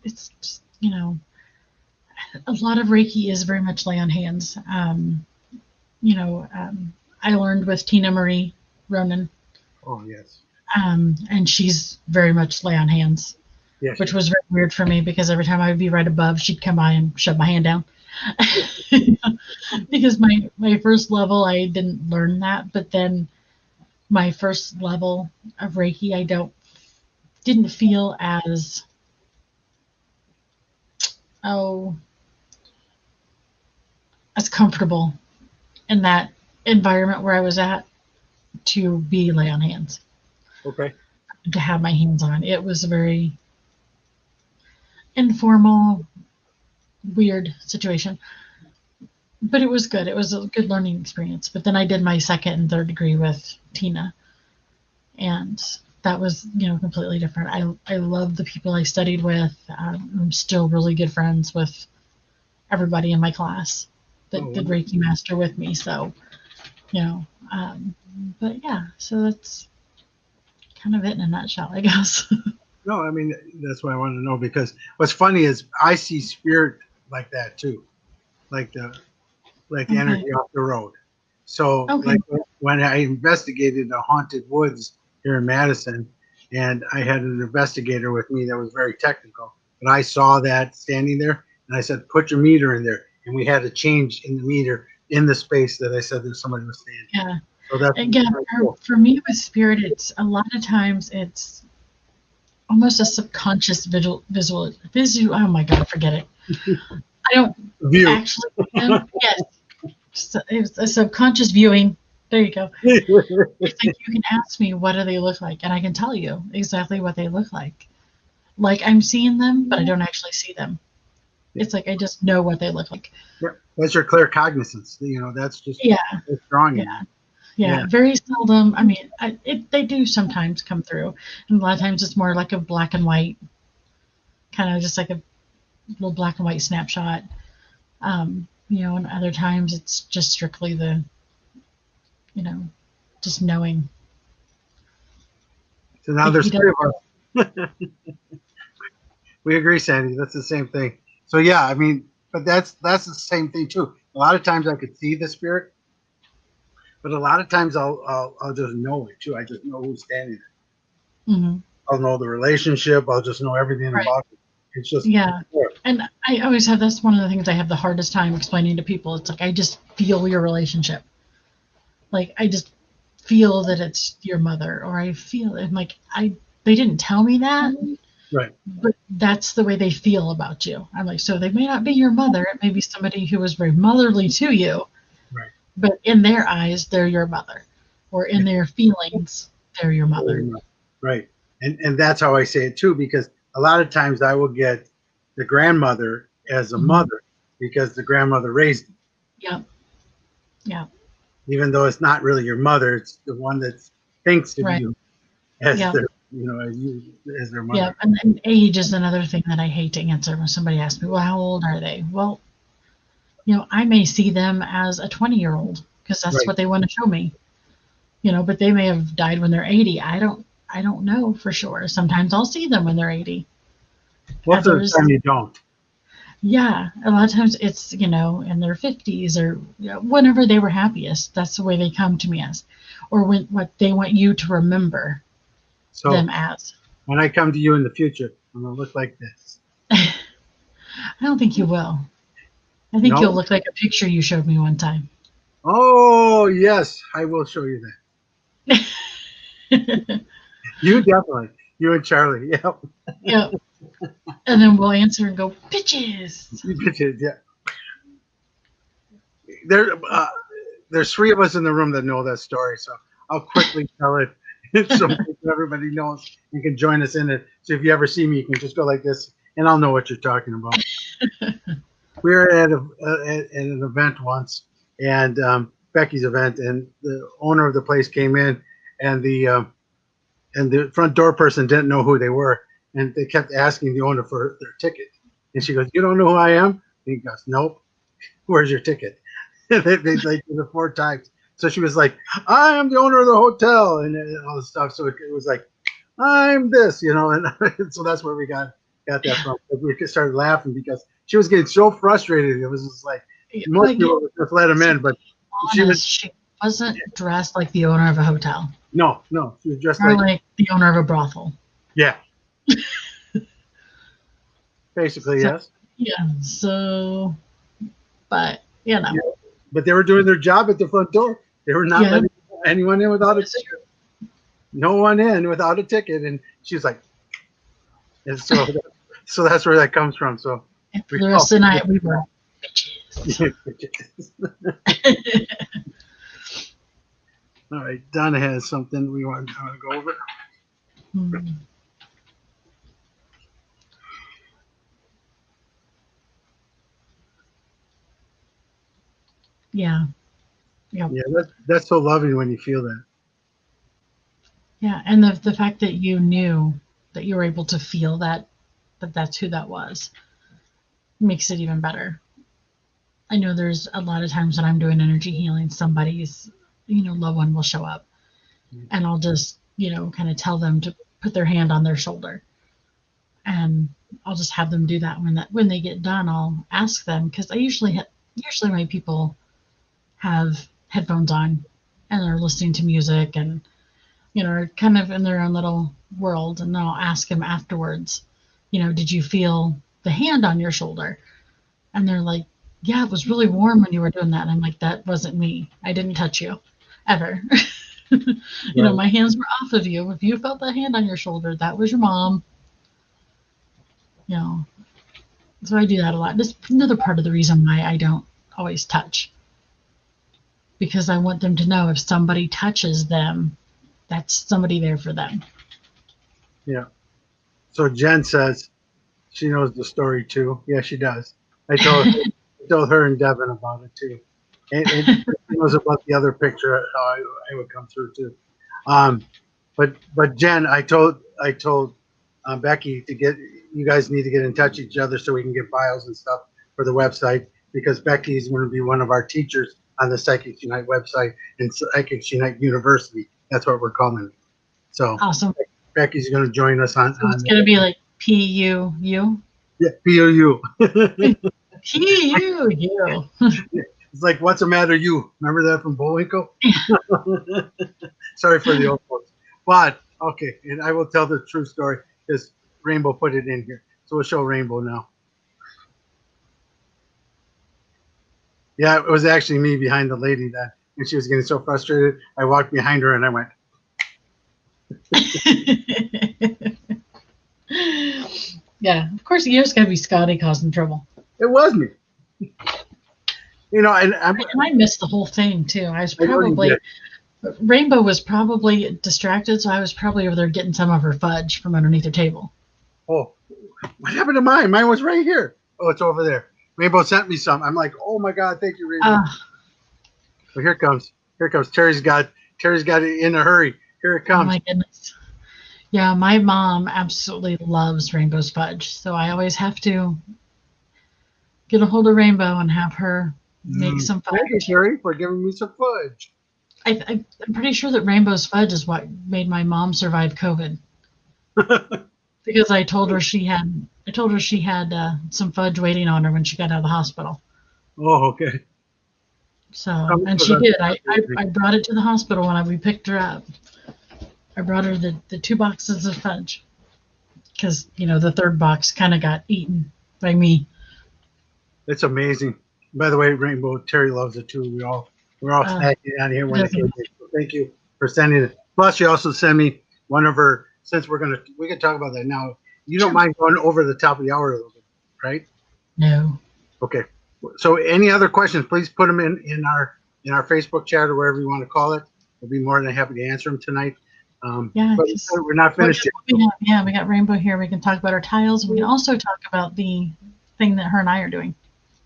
it's just, a lot of Reiki is very much lay on hands. I learned with Tina Marie Ronan. Oh, yes. And she's very much lay on hands, yes, which was very weird for me because every time I would be right above, she'd come by and shove my hand down. Because my first level, I didn't learn that, but then my first level of Reiki, I didn't feel as comfortable in that environment where I was at to be lay on hands. Okay. To have my hands on. It was a very informal, weird situation. But it was good. It was a good learning experience. But then I did my second and third degree with Tina. And that was, completely different. I love the people I studied with. I'm still really good friends with everybody in my class that did Reiki Master with me. So, but yeah, so that's kind of it in a nutshell, I guess. No, I mean, that's what I want to know, because what's funny is I see spirit like that too, like the energy off the road. So like when I investigated the haunted woods here in Madison, and I had an investigator with me that was very technical, but I saw that standing there, and I said, put your meter in there, and we had a change in the meter in the space that I said that somebody was standing. Yeah. So that's again, for me with spirit, it's a lot of times it's almost a subconscious visual. Oh my God, forget it. I don't actually. Yes, it's a subconscious viewing. There you go. It's like you can ask me, what do they look like, and I can tell you exactly what they look like. Like I'm seeing them, but I don't actually see them. It's like I just know what they look like. Yeah, that's your clear cognizance. That's just strong. Yeah, very seldom. I mean, they do sometimes come through, and a lot of times it's more like a black and white, kind of just like a little black and white snapshot. And other times it's just strictly the, just knowing. So now there's three of us. We agree, Sandy. That's the same thing. So yeah, I mean, but that's the same thing too. A lot of times I could see the spirit, but a lot of times I'll just know it too. I just know who's standing there. Mm-hmm. I'll know the relationship. I'll just know everything about it. It's just And I always have, that's one of the things I have the hardest time explaining to people. It's like I just feel your relationship. Like I just feel that it's your mother, or I feel it. Like they didn't tell me that, right? But that's the way they feel about you. I'm like, so they may not be your mother. It may be somebody who was very motherly to you, right? But in their eyes, they're your mother, or in their feelings, they're your mother. Right. And that's how I say it too, because a lot of times I will get the grandmother as a mother, because the grandmother raised them. Yep. Yep. Even though it's not really your mother, it's the one that thinks of Right. you as Yep. their, as you as their mother. Yep. And age is another thing that I hate to answer when somebody asks me, well, how old are they? Well, I may see them as a 20-year-old because that's Right. what they want to show me. But they may have died when they're 80. I don't know for sure. Sometimes I'll see them when they're 80. Most of the Others, time you don't. yeah, a lot of times it's, in their 50s or whenever they were happiest. That's the way they come to me as, or what they want you to remember So them as. when I come to you in the future, I'm gonna look like this. I don't think you will. I think No? you'll look like a picture you showed me one time. Oh yes, I will show you that. You definitely. You and Charlie. Yep. Yep. And then we'll answer and go, bitches. You bitches, yeah. There's three of us in the room that know that story, so I'll quickly tell it so everybody knows and can join us in it. So if you ever see me, you can just go like this, and I'll know what you're talking about. We were at an event once, and Becky's event, and the owner of the place came in, and the front door person didn't know who they were, and they kept asking the owner for their ticket, and she goes, "You don't know who I am?" And he goes, "Nope. Where's your ticket?" they like did it 4 times. So she was like, "I am the owner of the hotel," and all this stuff. So it was like, "I'm this," and so that's where we got that from. We started laughing because she was getting so frustrated. It was just like most people would just let him in, but she wasn't dressed like the owner of a hotel. No, she was dressed like the owner of a brothel. Yeah. Basically, yes. Yeah. So, but Yeah. But they were doing their job at the front door. They were not letting anyone in without a ticket. No one in without a ticket, and she's like, and so that's where that comes from. So for the rest of the night, we were bitches. All right, Donna has something we want to go over. Yeah. Yep. Yeah, that's so loving when you feel that. Yeah, and the fact that you knew that you were able to feel that's who that was makes it even better. I know there's a lot of times when I'm doing energy healing, somebody's loved one will show up, and I'll just kind of tell them to put their hand on their shoulder, and I'll just have them do that. When they get done, I'll ask them, because I usually my people have headphones on and they're listening to music and are kind of in their own little world, and then I'll ask them afterwards, did you feel the hand on your shoulder? And they're like, yeah, it was really warm when you were doing that. And I'm like, that wasn't me. I didn't touch you ever. My hands were off of you. If you felt the hand on your shoulder, that was your mom. So I do that a lot. That's another part of the reason why I don't always touch, because I want them to know if somebody touches them, that's somebody there for them. Yeah. So Jen says she knows the story too. Yeah, she does. I told her and Devin about it too. And she knows about the other picture, how I would come through too. But Jen, I told Becky you guys need to get in touch with each other so we can get files and stuff for the website, because Becky's going to be one of our teachers on the Psychics Unite website and Psychics Unite University. That's what we're calling it. So awesome. Becky's going to join us on. So it's going to be like PUU. Yeah, PUU. PUU. It's like, what's the matter, you? Remember that from Bullwinkle? Yeah. Sorry for the old folks. But, okay, and I will tell the true story because Rainbow put it in here. So we'll show Rainbow now. Yeah, it was actually me behind the lady then. And she was getting so frustrated. I walked behind her and I went. Yeah, of course, you just got to be Scotty causing trouble. It was me. And I missed the whole thing too. I was probably Rainbow was probably distracted, so I was probably over there getting some of her fudge from underneath her table. Oh, what happened to mine? Mine was right here. Oh, it's over there. Rainbow sent me some. I'm like, oh my God, thank you, Rainbow. Uh, Well, here it comes. Here it comes. Terry's got it in a hurry. Here it oh comes. my goodness. Yeah, my mom absolutely loves Rainbow's Fudge, so I always have to get a hold of Rainbow and have her make some Thank you, fudge. Terry, for giving me some fudge. I'm pretty sure that Rainbow's Fudge is what made my mom survive COVID because I told her she had some fudge waiting on her when she got out of the hospital. Oh, okay. So, Probably and because she I'm did. I brought it to the hospital when we picked her up. I brought her the 2 boxes of fudge because, the third box kind of got eaten by me. It's amazing. By the way, Rainbow, Terry loves it too. We're all Uh, snacking out here when it doesn't, came in. So thank you for sending it. Plus, you also sent me one of her. Since we can talk about that now. You don't sure. mind going over the top of the hour a little bit, right? No. Okay. So, any other questions? Please put them in our Facebook chat or wherever you want to call it. We'll be more than happy to answer them tonight. Yeah, But because we're not finished yet. we got Rainbow here. We can talk about our tiles. We can also talk about the thing that her and I are doing.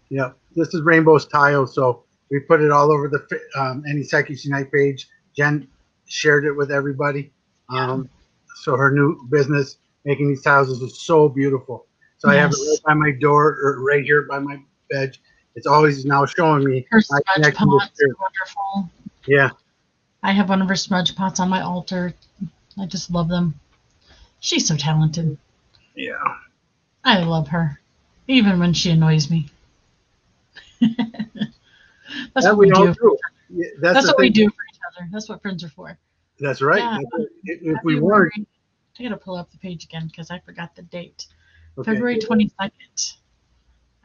Yeah, this is Rainbow's tile, so we put it all over the Any Psychics Unite page. Jen shared it with everybody. So her new business making these tiles is so beautiful. So I have it right Yes. by my door, or right here by my bed. It's always now showing me Her my smudge connection with pots spirit. are wonderful. Yeah, I have one of her smudge pots on my altar. I just love them. She's so talented. yeah. I love her, even when she annoys me. That's That what we we all do. do. Yeah, that's That's the what we thing. do for each other. That's what friends are for. That's right. Yeah, If we weren't, February. I gotta pull up the page again because I forgot the date. okay. February 22nd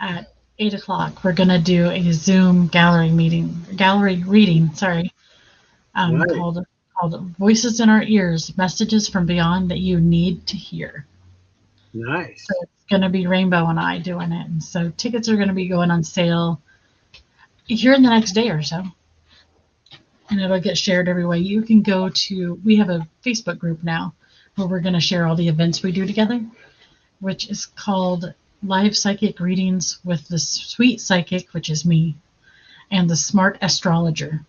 at 8 o'clock. We're gonna do a Zoom gallery reading. Sorry, Nice, called "Voices in Our Ears: Messages from Beyond That You Need to Hear." So nice. it's gonna be Rainbow and I doing it, and so tickets are gonna be going on sale here in the next day or so, and it'll get shared every way. You can go to. We have a Facebook group now where we're gonna share all the events we do together, which is called Live Psychic Readings with the Sweet Psychic, which is me, and the Smart Astrologer.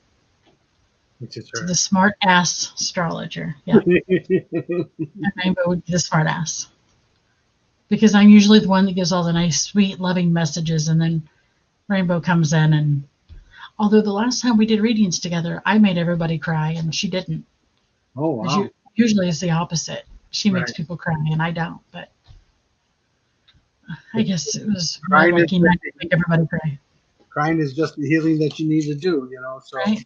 Which is So her. the Smart Ass Astrologer. Yeah. And Rainbow would be the Smart Ass. Because I'm usually the one that gives all the nice, sweet, loving messages, and then Rainbow comes in. And although the last time we did readings together, I made everybody cry, and she didn't. Oh wow! Usually it's the opposite. She makes Right. people cry, and I don't. But I guess it was my Crying is lucky night to make everybody cry. crying is just the healing that you need to do, so Right?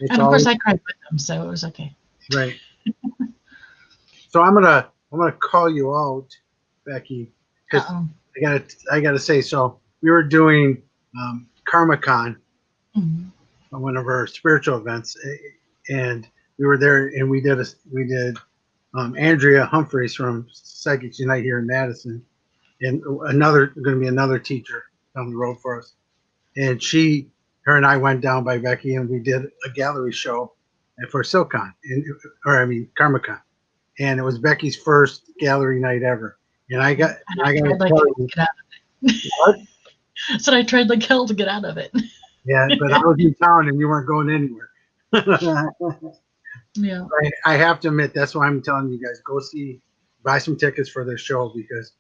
it's And of course, always I cried with them, so it was okay. right. So I'm gonna call you out, Becky, Uh because oh. I gotta say, so we were doing KarmaCon, Mm-hmm. one of our spiritual events, and we were there, and we did Andrea Humphreys from Psychics Unite here in Madison, and going to be another teacher down the road for us, and her and I went down by Becky, and we did a gallery show for SilCon, KarmaCon, and it was Becky's first gallery night ever. And And I I got to tried like tell hell to you, get out of what? it. So I tried like hell to get out of it. Yeah, but I was in town and you weren't going anywhere. Yeah. I have to admit, that's why I'm telling you guys, buy some tickets for this show, because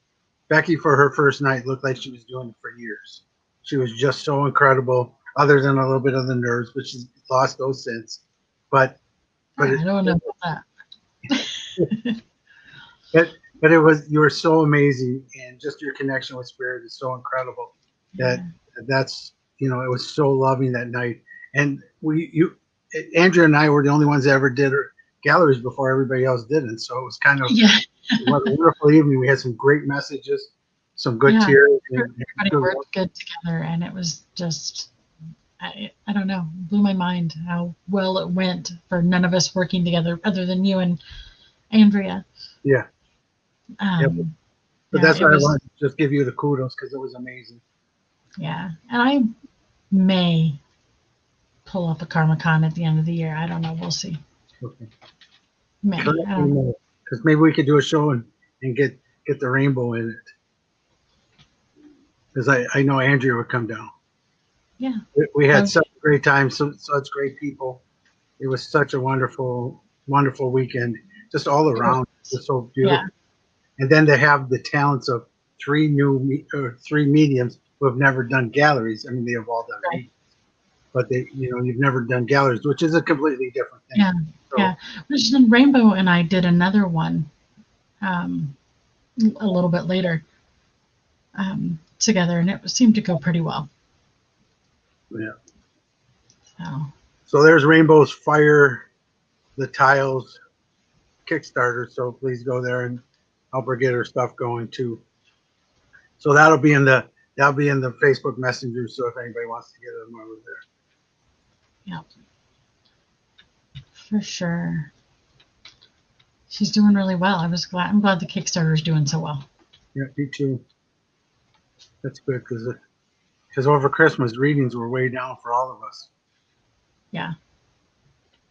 Becky, for her first night, looked like she was doing it for years. She was just so incredible, other than a little bit of the nerves, but she's lost those since. But but I don't know about that. But but you were so amazing, and just your connection with spirit is so incredible that Yeah. that's it was so loving that night. And Andrea and I were the only ones that ever did her galleries before everybody else didn't. So it was kind of Yeah. what a wonderful evening. We had some great messages, some good Yeah. tears, and Everybody good work. worked good together, and it was just, I don't know, blew my mind how well it went for none of us working together other than you and Andrea. Yeah, yeah. But Yeah, that's it why I was, wanted to just give you the kudos, because it was amazing. yeah. And I may pull up a KarmaCon at the end of the year. I don't know. We'll see. Okay. May. I don't know. Because maybe we could do a show and get the rainbow in it. because I know Andrea would come down. Yeah. We had Um, such a great time, such great people. It was such a wonderful, wonderful weekend, just all around. It was so yeah. beautiful. And then to have the talents of three mediums who have never done galleries. I mean, they have all done Right. readings, but you've never done galleries, which is a completely different thing. Yeah. So, Yeah. Which then Rainbow and I did another one um, a little bit later together, and it seemed to go pretty well. yeah. So So there's Rainbow's Fire, the Tiles Kickstarter. So please go there and help her get her stuff going too. So that'll be in the Facebook Messenger. So if anybody wants to get them over there. yeah, for sure. She's doing really well. I'm glad the Kickstarter is doing so well. Yeah, me too. That's good because over Christmas readings were way down for all of us. Yeah.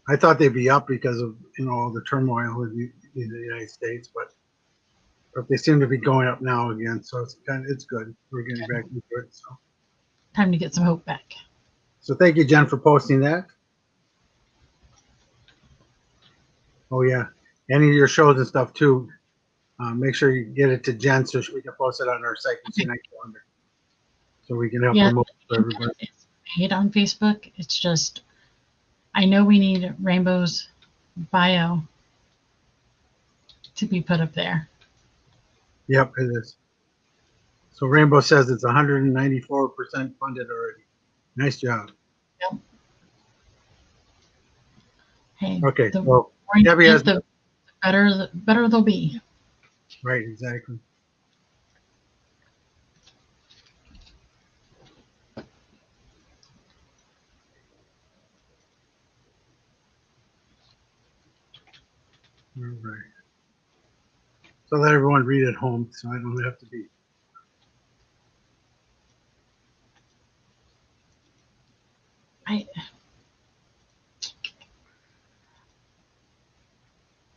I thought they'd be up because of all the turmoil in the United States, but they seem to be going up now again. So it's good. We're getting back into it. Time to get some hope back. So thank you, Jen, for posting that. Oh yeah, any of your shows and stuff too. Make sure you get it to Jen so we can post it on our site and Night calendar, so we can help Yeah, promote for everybody. it's made on Facebook. It's just I know we need Rainbow's bio to be put up there. Yep, it is. So Rainbow says it's 194% funded already. Nice job. Yep. Hey, Okay, the well, more you Debbie give, has the better they'll be. right, exactly. All right. So let everyone read at home, so I don't have to be.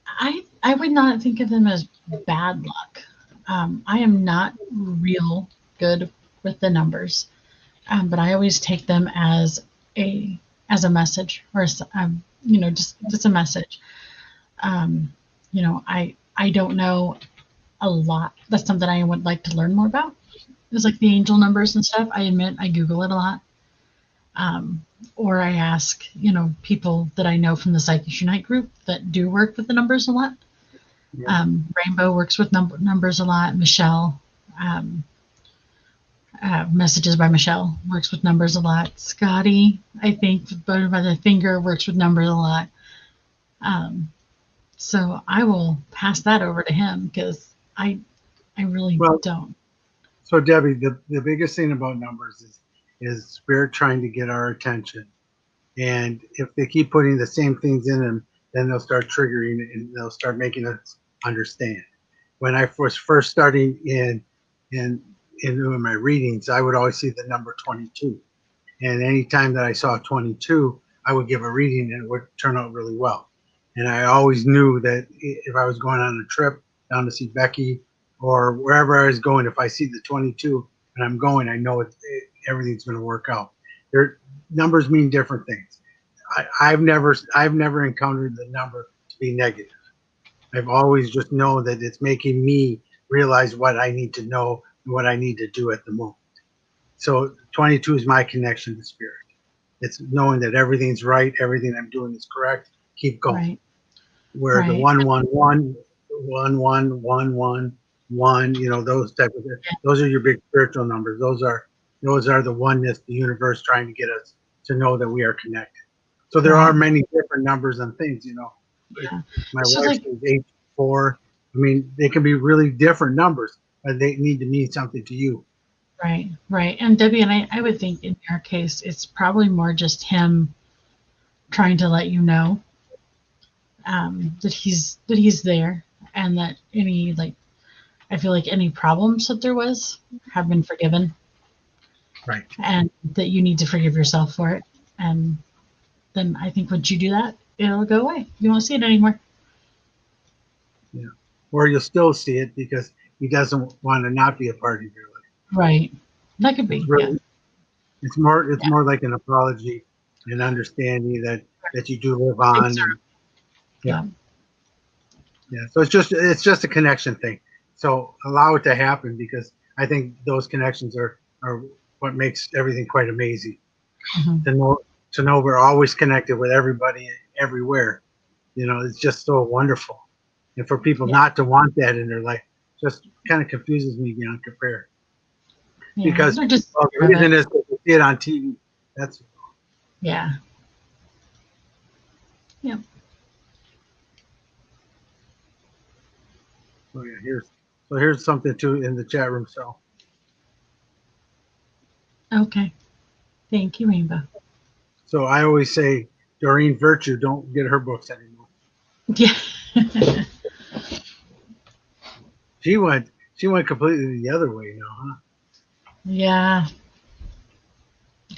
I I would not think of them as bad luck. I am not real good with the numbers, but I always take them a as a message or just a message. Um, I don't know a lot. That's something I would like to learn more about. It's like the angel numbers and stuff. I admit I Google it a lot. Um, or I ask, people that I know from the Psychic Unite group that do work with the numbers a lot. Yeah. Rainbow works with numbers a lot. Michelle, um, Messages by Michelle works with numbers a lot. Scotty, I think, Voted by the Finger works with numbers a lot. So I will pass that over to him because I really Well, don't. so Debbie, the biggest thing about numbers is spirit trying to get our attention. And if they keep putting the same things in them, then they'll start triggering and they'll start making us understand. When I was first starting in doing my readings, I would always see the number 22. And anytime that I saw 22, I would give a reading and it would turn out really well. And I always knew that if I was going on a trip down to see Becky or wherever I was going, if I see the 22 and I'm going, I know everything's going to work out. Their numbers mean different things. I've never encountered the number to be negative. I've always just known that it's making me realize what I need to know and what I need to do at the moment. So 22 is my connection to spirit. It's knowing that everything's right, everything I'm doing is correct. Keep going. Right. Where the Right. 111, 11111, those type of those are your big spiritual numbers. Those are the oneness, the universe trying to get us to know that we are connected. So there are Right. many different numbers and things. Yeah. My So wife like says 84. I mean, they can be really different numbers, but they need to mean something to you. right, right. And Debbie and I would think in your case it's probably more just him trying to let you know that he's there and that any like I feel like any problems that there was have been forgiven Right. and that you need to forgive yourself for it. And then I think once you do that, it'll go away. You won't see it anymore. Yeah. Or you'll still see it because he doesn't want to not be a part of your life. Right. That could It's be, yeah. really, it's Yeah. more like an apology and understanding that you do live on, Exactly. and yeah, Yeah. yeah. So it's just a connection thing. So allow it to happen, because I think those connections are what makes everything quite amazing. Hmm. To know we're always connected with everybody everywhere. It's just so wonderful. And for people Yeah. not to want that in their life just kind of confuses me beyond compare. Yeah. Because They're just well, the aware of reason it. is that you see it on TV. That's Yeah. Yeah. oh yeah. Here's something too in the chat room. Okay. Thank you, Rainbow. So I always say Doreen Virtue, don't get her books anymore. Yeah. She went completely the other way now, huh? Yeah.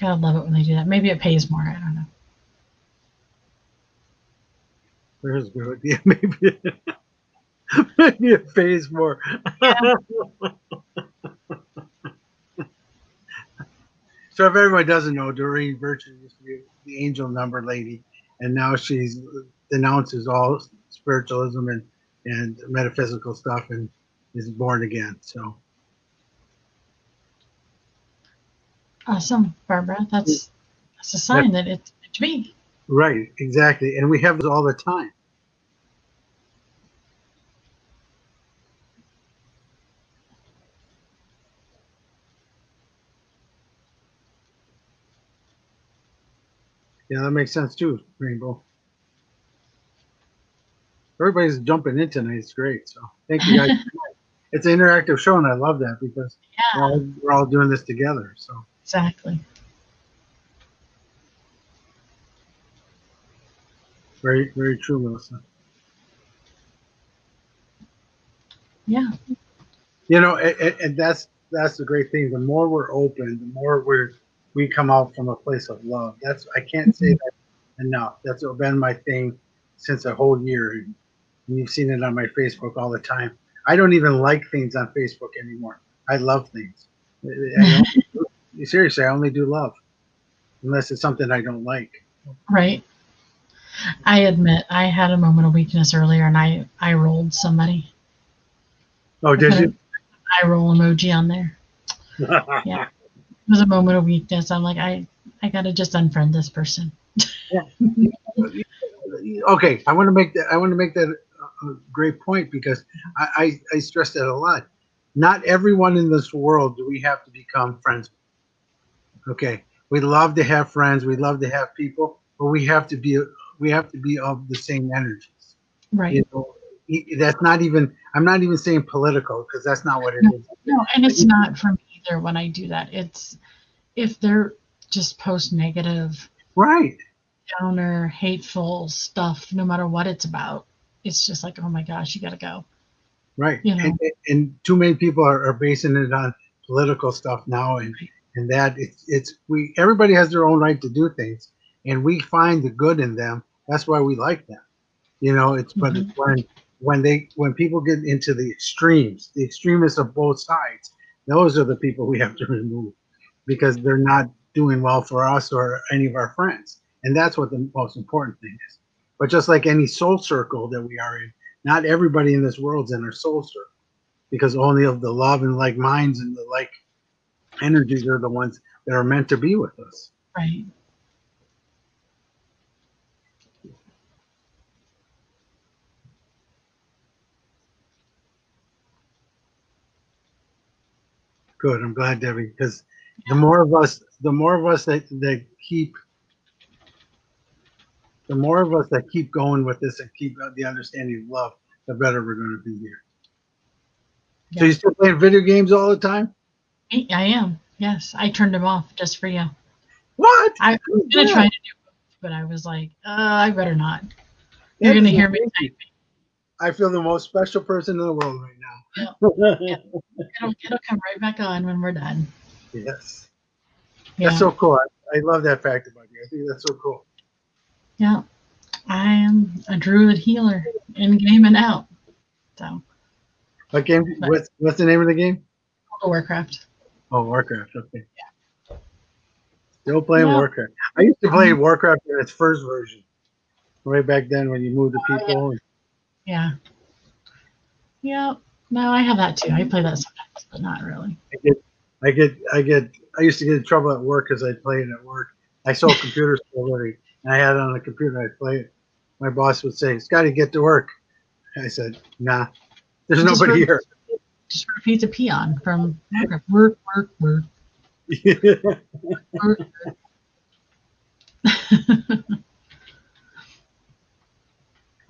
Gotta love it when they do that. Maybe it pays more. I don't know. There's a good idea. Maybe it pays more. Yeah. So if everyone doesn't know, Doreen Virtue used to be the angel number lady, and now she's denounces all spiritualism and metaphysical stuff, and is born again. So Awesome, Barbara. That's a that's sign that it's meant to be. right, exactly, and we have those all the time. Yeah, that makes sense too, Rainbow. Everybody's jumping in tonight. It's great. So thank you guys. It's an interactive show, and I love that because Yeah. we're all doing this together. So Exactly. very, very true, Melissa. Yeah. And that's the great thing. The more we're open, the more we come out from a place of love. I can't say Mhm. that enough. That's been my thing since a whole year, and you've seen it on my Facebook all the time. I don't even like things on Facebook anymore. I love things. Seriously, I only do love unless it's something I don't like. Right. I admit I had a moment of weakness earlier and I rolled somebody. Oh, I did put you? an eye roll emoji on there. Yeah. It was a moment of weakness. I'm like, I gotta just unfriend this person. Okay, I want to make that. I want to make that a great point because I stress that a lot. Not everyone in this world do we have to become friends with. Okay, we love to have friends. We love to have people, but we have to be of the same energies. Right. You know, that's not even. I'm not even saying political because that's not what it No, is. no, and But it's not for me either when I do that. It's if they're just post negative, right. downer, hateful stuff, no matter what it's about, it's just like, oh my gosh, you gotta go. Right. You And know. too many people are basing it on political stuff now, and that it's we everybody has their own right to do things, and we find the good in them. That's why we like them. But it's Hmm. when people get into the extremists of both sides, those are the people we have to remove because they're not doing well for us or any of our friends. And that's what the most important thing is. But just like any soul circle that we are in, not everybody in this world's in our soul circle because only of the love and like minds and the like energies are the ones that are meant to be with us. Right. Good. I'm glad, Debbie, because the more of us that keep going with this and keep the understanding of love, the better we're going to be here. So Yeah. you still playing video games all the time? I am. Yes. I turned them off just for you. What? I was Who's gonna try that? to do both, but I was like, I better not. You're That gonna is hear me amazing. typing. I feel the most special person in the world right Yeah. Yeah. now. It'll come right back on when we're done. Yes. That's Yeah. so cool. I love that fact about you. I think that's so cool. Yeah. I am a druid healer in game and out. So, What game? but What's the name of the game? World of Warcraft. Oh, Warcraft. Okay. Still playing Yeah. Warcraft. I used to play Warcraft in its first version, way back then when you moved the people. Yeah. Yeah. No, I have that too. I play that sometimes, but not really. I used to get in trouble at work because I played at work. I sold computers for a living, and I had it on the computer. I play it. My boss would say, "Scotty, get to work." I said, "Nah, there's Just, nobody here." just repeat the peon from Warcraft. Work, work, work, work.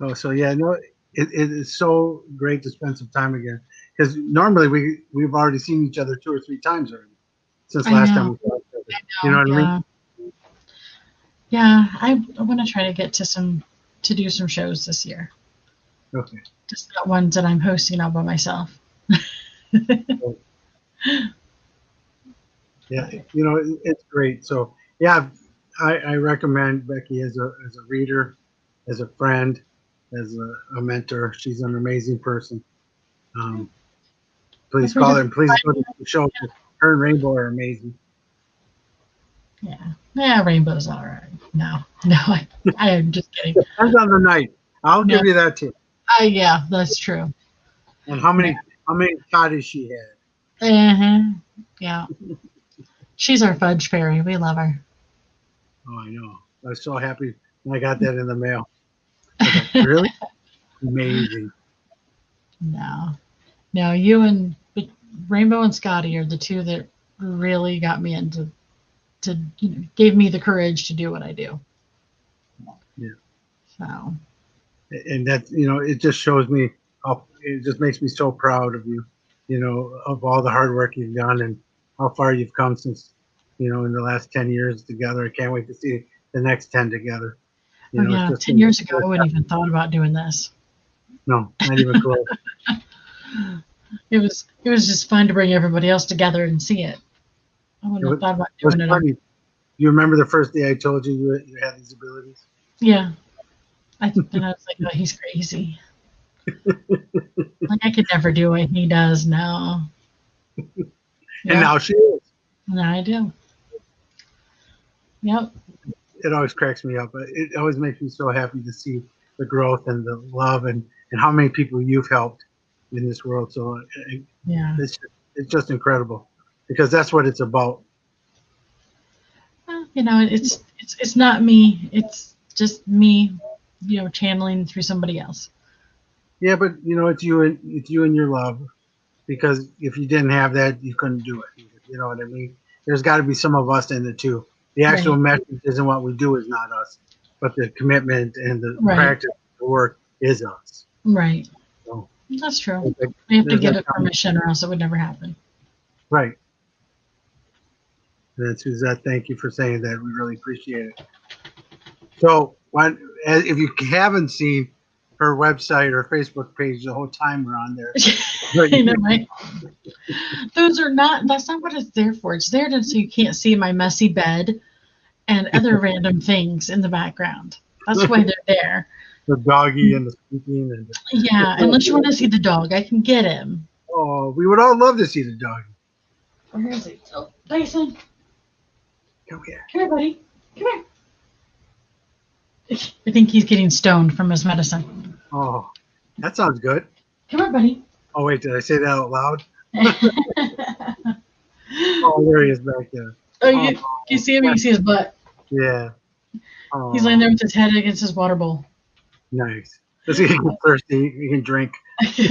Oh, so yeah, no, it is so great to spend some time again because normally we've already seen each other 2 or 3 times already since I last time know. we saw each other. You know what I mean? Yeah. Yeah. I want to try to get to do some shows this year. Okay. Just not ones that I'm hosting all by myself. Yeah, it's great. So yeah, I recommend Becky as a reader, as a friend, as a mentor. She's an amazing person. Um, If please we call her just and please go to the show. Her and Rainbow are amazing. yeah, Rainbow's all right. No, I am just kidding. Depends on the night. I'll No, give you that too. yeah, that's true. And Yeah. how many toddies she had. Uh-huh. Yeah. She's our fudge fairy. We love her. Oh, I know. I was so happy when I got that in the mail. I was like, really? Amazing. No, no, you and Rainbow and Scotty are the two that really got me into gave me the courage to do what I do. Yeah. So And that, it just shows me it just makes me so proud of you, of all the hard work you've done and how far you've come since, in the last 10 years together. I can't wait to see the next 10 together. oh It's yeah, just 10 years ago I wouldn't even thought about doing this. no, not even close. It was just fun to bring everybody else together and see it. I It wouldn't have was, thought about it was doing it. funny. You remember the first day I told you you had these abilities? Yeah, and I was like, oh, he's crazy. Like I could never do what he does now. And Yep, now she is. now I do. Yep. It always cracks me up. But it always makes me so happy to see the growth and the love and how many people you've helped in this world. So Yeah. it's just incredible because that's what it's about. Well, it's not me. It's just me, channeling through somebody else. Yeah, but it's you and your love because if you didn't have that, you couldn't do it. You know what I mean? There's got to be some of us in it too. The actual Right. message isn't what we do is not us, but the commitment and the Right. practice, the work is us. Right. So That's true. there's that, We have to there's give that it permission, or else it would never happen. right. And Suzette, thank you for saying that. We really appreciate it. So, if you haven't seen her website or Facebook page the whole time we're on there, but I know, right? That's not what it's there for. It's there so you can't see my messy bed and other random things in the background. That's why they're there. the doggy and the speaking and Yeah, unless you want to see the dog, I can get him. oh, we would all love to see the doggy. Where is he? Oh, Dyson, Come here. come here, buddy. Come here. I think he's getting stoned from his medicine. Oh, that sounds good. Come here, buddy. Oh wait, did I say that out loud? Oh, there he is back there. Oh, you see him? You can see his butt. Yeah. He's laying there with his head against his water bowl. Nice. Does he get thirsty? He can drink. He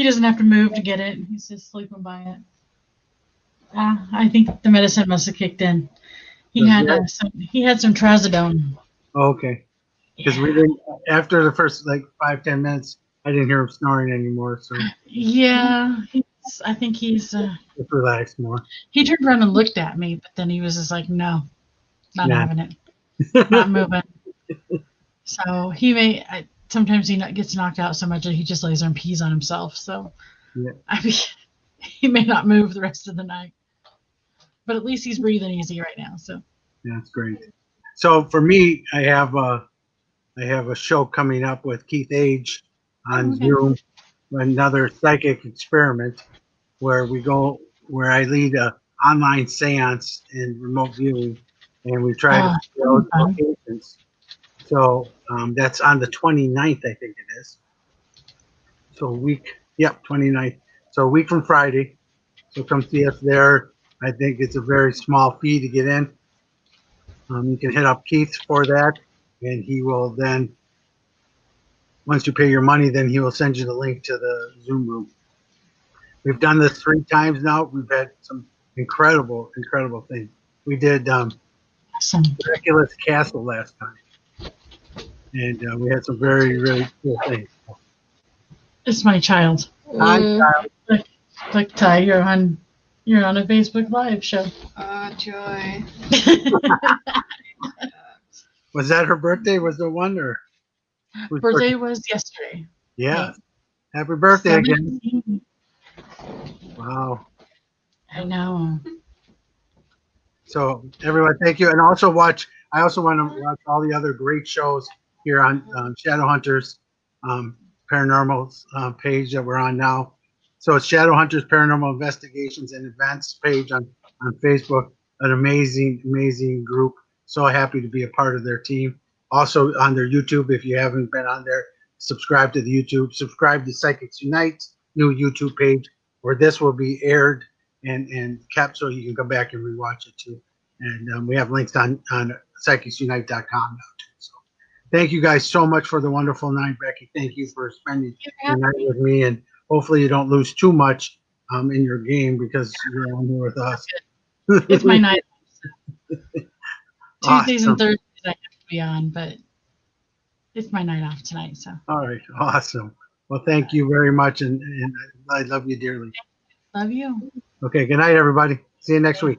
doesn't have to move to get it. He's just sleeping by it. I think the medicine must have kicked in. He had some trazodone. Okay. Because we didn't after the first like 5-10 minutes, I didn't hear him snoring anymore. So Yeah, I think he's. just relax more. He turned around and looked at me, but then he was just like, "No, not Yeah. having it, not moving." So sometimes he gets knocked out so much that he just lays there and pees on himself. So Yeah. I mean, he may not move the rest of the night, but at least he's breathing easy right now. So Yeah, that's great. So for me, I have a show coming up with Keith Age on okay. Zoom, another psychic experiment where we go where I lead a online seance and remote viewing, and we try to That'd be fun. locations. So that's on the 29th, I think it is. So a week, yep, 29th. So a week from Friday. So come see us there. I think it's a very small fee to get in. You can hit up Keith for that, and he will then, once you pay your money, then he will send you the link to the Zoom room. We've done this 3 times now. We've had some incredible things. We did Awesome. Dracula's Castle last time, and we had some really cool things. It's my child. Hi, Kyle. Look, Ty, you're on a Facebook Live show. Oh, joy. Was that her birthday? Was the one or whose Birthday was yesterday. Yeah. Happy birthday again. 17. Wow. I know. So everyone, thank you, and also I also want to watch all the other great shows here on Shadowhunters Paranormal page that we're on now. So it's Shadowhunters Paranormal Investigations and Events page on Facebook. An amazing group. So happy to be a part of their team. Also on their YouTube, if you haven't been on there, subscribe to the YouTube. Subscribe to Psychics Unite's new YouTube page, where this will be aired and kept, so you can come back and rewatch it too. And we have links on psychicsunite.com now too. So thank you guys so much for the wonderful night, Becky. Thank you for spending the night with me, and hopefully you don't lose too much in your game because you're on here with us. It's my night. Tuesdays Awesome. and Thursdays I have to be on, but it's my night off tonight. So. All right, awesome. Well, thank you very much, and I love you dearly. Love you. Okay, good night, everybody. See you next week.